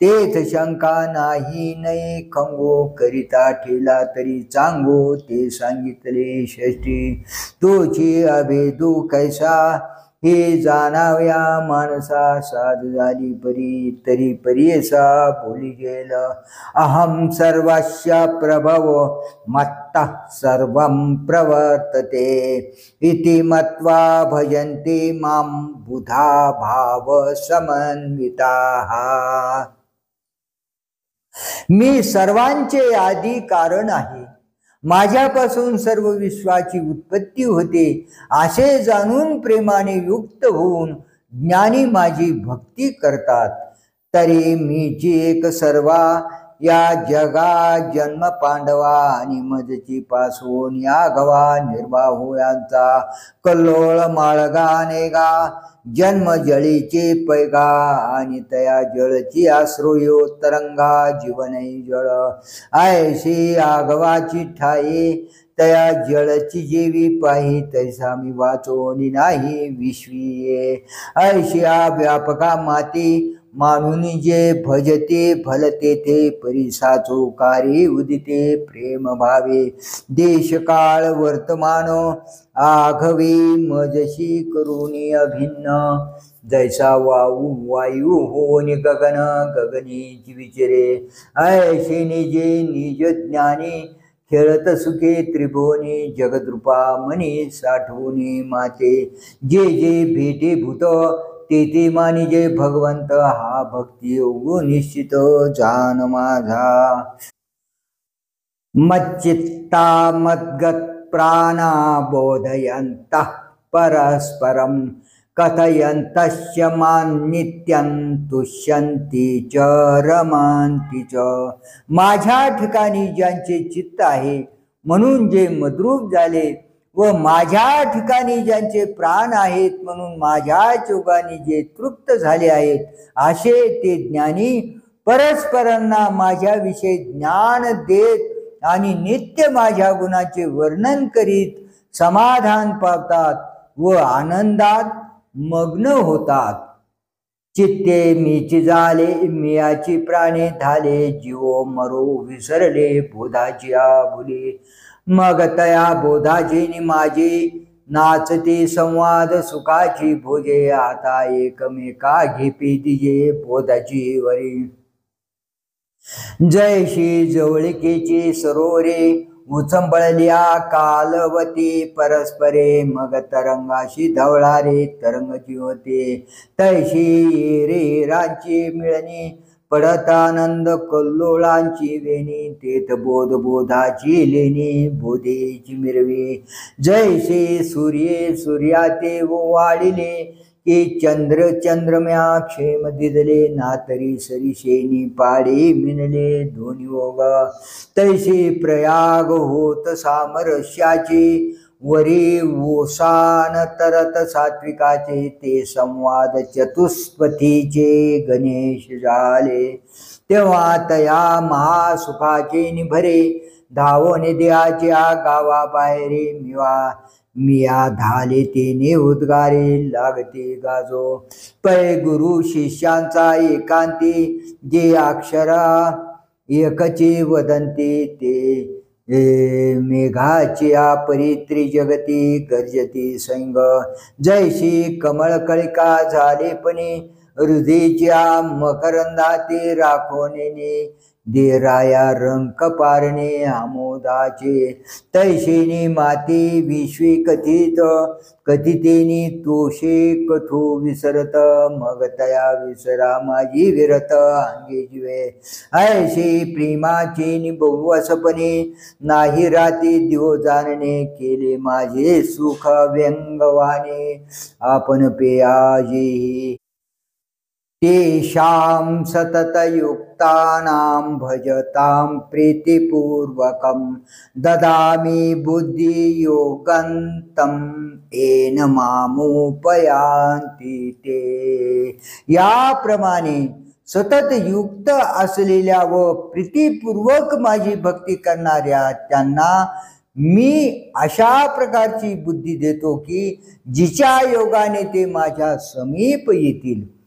[SPEAKER 1] तेथ शंका नाही नये खंगो करिता ठेला तरी चांगो ते सांगितले षष्टी तोची अभेदू कैसा हे जाणाव्या माणसा साध झाली परी तरी परियसा बोली गेल अहम सर्वस्य प्रभव मत्तः सर्वं प्रवर्तते इति मत्वा भजन्ते मां बुधा भाव समन्विताः मी सर्वांचे आदी कारण आहे माझ्यापासून सर्व विश्वाची उत्पत्ती होते असे जाणून प्रेमाने युक्त होऊन ज्ञानी माझी भक्ती करतात तरी मीची एक सर्वा या जगा जन्म पांडवा आणि मजची पासून या गवा निर्वाहो यांचा कल्लोळ माळगा नेगा जन्म जळीचे पैगा आणि तया जळची आश्रयो तरंगा जीवनई जळ ऐशी आगवाची ठाई तया जळची जेवी पाही तैसा मी वाचोनी नाही विश्वीये ऐशिया व्यापका माती मानुनी जे भजते फलते ते परिसाचो कार्य उदिते प्रेम भावे देश काळ वर्तमान आघवे मजशी करुणी अभिन्न जैसा वायू होनी गगन गगनी विचरे ऐशे निजे निज ज्ञानी खेळत सुखे त्रिभुवनी जगद्रूपा मनी साठवूनी माते जे जे भेटे भूत ते मानी जय भगवंत हा भक्ती योग निश्चित जान माझा मच्चित्ता मद्गत प्राणा बोधयंत परस्परम कथयन्तश्च मां नित्यं तुष्यन्ति च रमन्ति च माझ्या ठिकाणी ज्यांचे चित्त आहे म्हणून जे मद्रूप झाले व माझ्या ठिकाणी ज्यांचे प्राण आहेत म्हणून माझ्या योगाने जे तृप्त झाले आहेत असे ते ज्ञानी परस्परांना माझ्याविषयी ज्ञान देत आणि नित्य माझ्या गुणाचे वर्णन करीत समाधान पावतात व आनंदात मग्न होतात चित्ते मीची झाले मियाची प्राणे झाले जीवो मरो विसरले बोधाची आबुले मग तया बोधाची माझी नाचते संवाद सुखाची भोजे आता एकमेका घेपी तिजे बोधाची वरी जयशी जवळकेची सरोरे उचंबळल्या कालवती परस्परे, मग तरंगाशी धवळारे तरंग होते. तैशी रे रांची मिळणी, पडत आनंद कल्लोळांची वेणी, तेथ बोध बोधाची लेणी, बोधेची मिरवी. जैसे सूर्ये सूर्याते वाढिले, की चंद्र चंद्रम्या क्षेम दिदले, ना तरी सरिशेनी पाडे मिनले दोन्ही ओग. तैसे प्रयाग होत सामरस्याचे, वरी ओसान तरत सात्विकाचे, ते संवाद चतुष्पथीचे गणेश झाले. तेव्हा तया महासुखाचे निभरे, धावणे देहाच्या गावाबाहेरे, मिया धाले तेने उद्गारे, लागते गाजो. पै गुरु शिष्यांचा एकांती, जे अक्षरा एकचे वदंते, ते मेघाची परी त्रिजगती गर्जती संग. जैशी कमळ कळिका झालेपणे, हृदयच्या मकरंदाते राखोनेने, देराया रंक पारणे आमोदाचे. तैशेनी माती विश्वी कथित, कथितेनी तोषे कथो विसरत, मग तया विसरा माझी विरत अंगे जीवे. ऐशी प्रेमाचे निबवसपणे, नाही राती दिवो जाणणे, केले माझे सुख व्यंगवाने, आपण पेयाजी. तेषां सततयुक्तानां भजतां प्रीतिपूर्वकं, ददामि बुद्धियोगन्तं येन मामुपयान्ति ते. याप्रमाणे सतत युक्त असलेल्या व प्रीतिपूर्वक माझी भक्ती करणाऱ्या त्यांना मी अशा प्रकारची बुद्धी देतो की जिच्या योगाने ते माझ्या समीप येतील.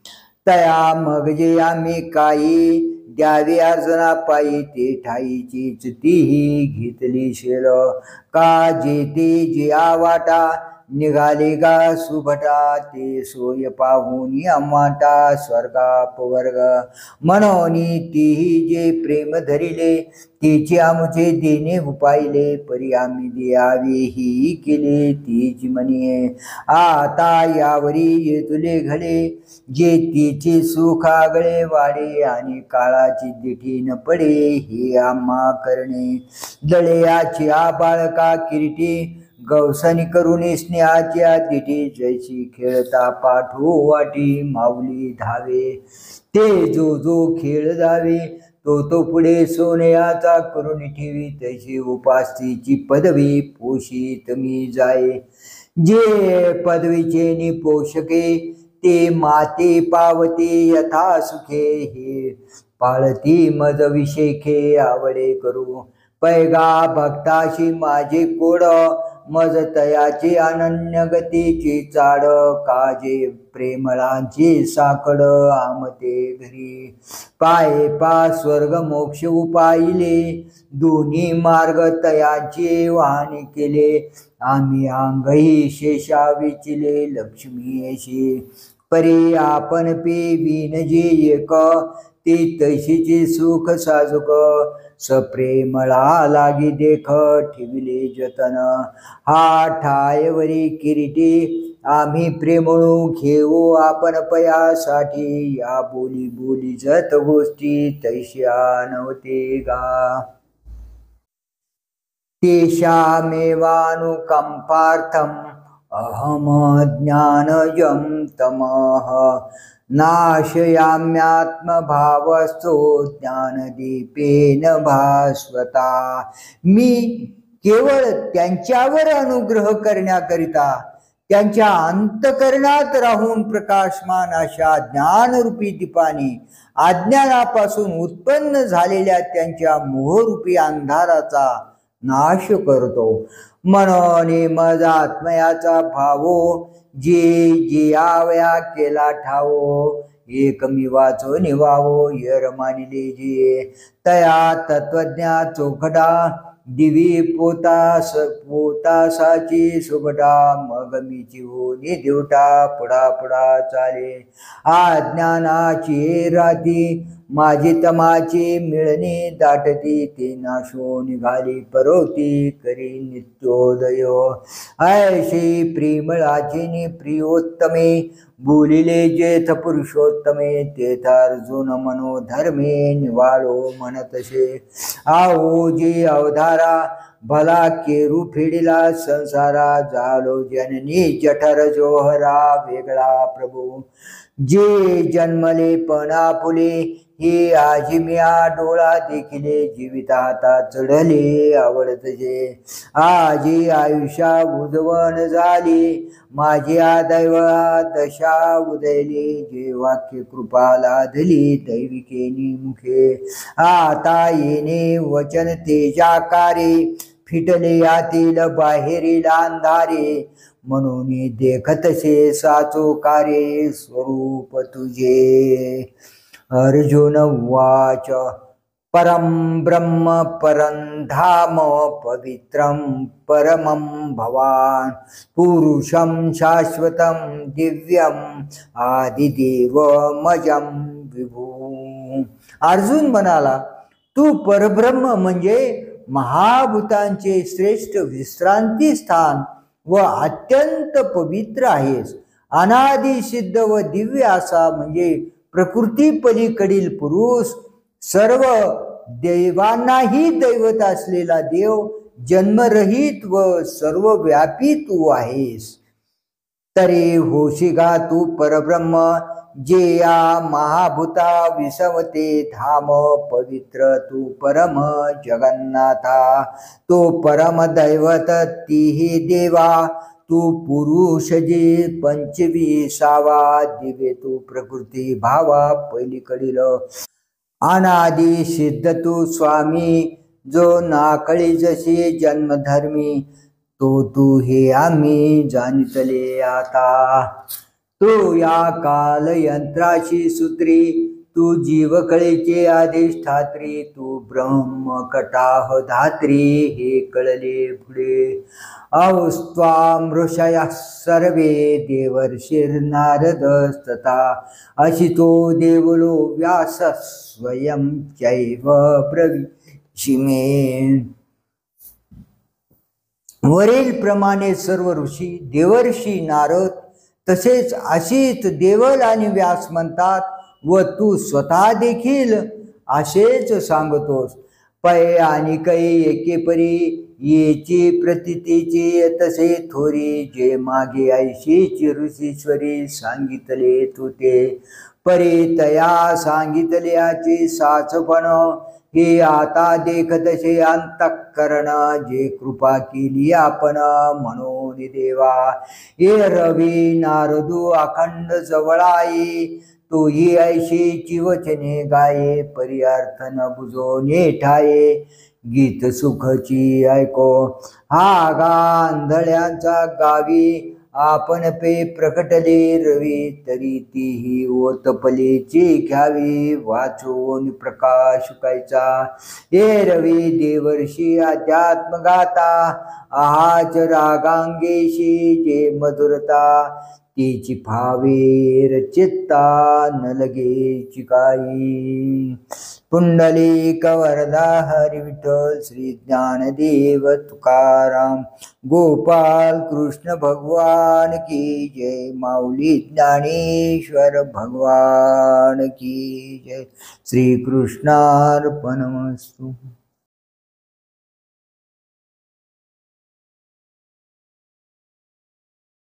[SPEAKER 1] तया मग जे आम्ही काही द्यावे अर्जना पायी, ते ठाईची तीही घेतली शेल. का जेते जिया वाटा, निघाले गा सुभटा, ते सोय पाहून अमाटा स्वर्गापवर्ग. म्हणून तीही जे प्रेम धरिले, तिचे आमचे देणे उपायले, परी आम्ही द्यावे ही केले तीच म्हणिये. आता यावरी येतुले घडे, जे तिचे सुख आगळे वाढे, आणि काळाची दिठी न पडे हे आम्हा करणे. दळयाची बाळका किरीटी, गवसनी करून स्नेहाच्या दिठी, जैशी खेळता पाठो वाटी माऊली धावे. ते जो जो खेळ जावे, तो तो पुढे सोन्याचा करून ठेवी, तैशी उपास्तीची पदवी पोषित मी जाये. जे पदवीचे निपोषके, ते माते पावते यथा सुखे, हे पाळती मज विषेखे आवडे करू. पैगा भक्ताशी माझे कोड, मज तयाचे अनन्य गतीची चाड, काजे प्रेमळांची साकड आमते घरी. पाये पा स्वर्ग मोक्ष उपाइले, दोन्ही मार्ग तयाचे वाहने केले, आम्ही अंगही शेषा विचिले लक्ष्मीशी. परी आपण पे विन जे एक, ते तैशीचे सुख साजुक, सप्रेमळा लागी देख ठेविले जतन. हा ठायवरी किरीटी, आम्ही प्रेमळू घेऊ आपण पयासाठी, या बोली बोली जत गोष्टी तैश्या नव्हते गा. तेषामेवानुकंपार्थम् अहम ज्ञानजं तमः, नाशयाम्यात्मभावस्थो ज्ञानदीपेन भास्वता. मी केवळ त्यांच्यावर अनुग्रह करण्याकरिता त्यांच्या अंतकरणात राहून प्रकाशमान अशा ज्ञानरूपी दीपाने अज्ञानापासून उत्पन्न झालेल्या त्यांच्या मोहरूपी अंधाराचा नाश करतो. म्हणून माझा आत्मयाचा भावो, जे जियावया केला ठावो, एक मी वाचो निवावो यर मानिले जे. तया तत्वज्ञा चोखडा, दिवी पोतासाची सुबटा, मग मीची होनी देवटा पुढा पुढा चाले. अज्ञानाची राती माझी तमाची मिळणे दाटती ते नाशो निघाली परवती करी नित्योदय ऐशी प्रेमळाची प्रियोत्तमे बोलिले जेथ पुरुषोत्तमे तेथार्जुन मनोधर्मे निवाळो म्हणतसे आओ जे अवधारा भला केरू फेडिला संसारा झालो जननी जठर जोहरा वेगळा प्रभू जे जन्मले पण आपुले हे आजिम्या डोळा देखिले जीवित हाता चढले आवडत जे आजी आयुष्या उजवण झाली माझी दैव दशा उदयली जे वाक्य कृपा लाधली दैविकेनी मुखे आता येणे वचन तेजाकारे फिटले आतील बाहेरील अंधारे म्हणून देखतसे साचो कार्ये स्वरूप तुझे अर्जुन उवाच परम ब्रह्म परं धाम पवित्रं परमं भवान पुरुषं शाश्वतं दिव्यं आदिदेवमजं विभू अर्जुन म्हणाला तू परब्रह्म म्हणजे महाभूतांचे श्रेष्ठ विश्रांती स्थान व अत्यंत पवित्र आहेस अनादि सिद्ध व दिव्य असा म्हणजे प्रकृती पलीकडील पुरुष सर्व देवांनाही दैवत असलेला देव जन्मरहित व सर्वव्यापी तू आहेस तरी होशिगा तू परब्रह्म जे या महाभूता विसवते धाम पवित्र तू परम जगन्नाथा तो परम दैवत तीही देवा तू पुरुष जे पंचवीसावा दिवे तू प्रकृती भावा पलीकडील अनादि सिद्ध तू स्वामी जो नाकळी जशी जन्मधर्मी तू हे आम्ही जाणितले आता तू या काल यंत्राशी सूत्री तू जीवकळेचे अधिष्ठात्री तू ब्रह्म कटाह धात्री हे कळले पुढे औस्त्वामृषया सर्वे देवर्षिर्नारदस्तथा अशी तो देवलो व्यास स्वयं चैव प्रविशिमे वरील प्रमाणे सर्व ऋषी देवर्षी नारद तसेच अशीच देवल आणि व्यास म्हणतात व तू स्वतः देखील असेच सांगतोस पै आणि कै एकेपरी येची प्रतीतीची तसे थोरी जे मागे ऐशीची ऋषीश्वरी सांगितले तू ते परी तया सांगितल्याची साचपण हे आता देखतसे अंतःकरण जे कृपा केली आपण म्हणून देवा हे रवी नारदू अखंड जवळाई तू ही ऐशीची वचने गाये परी अर्थ न बुजो नेठाये गीत सुखची ऐको हा गांधळ्यांचा गावी आपण पे प्रकटले रवी तरी तीही ओतपलेची घ्यावी वाचून प्रकाश कायचा हे रवी देवर्षी अध्यात्म गाता आहाच रागांगेशी जे मधुरता तिची फावेर चित्ता न लगे चिकाई पुंडलिक वरदा हरी विठ्ठल श्री ज्ञानदेव तुकाराम गोपाल कृष्ण भगवान की जय माऊली ज्ञानेश्वर भगवान की जय श्री कृष्णार्पणमस्तु।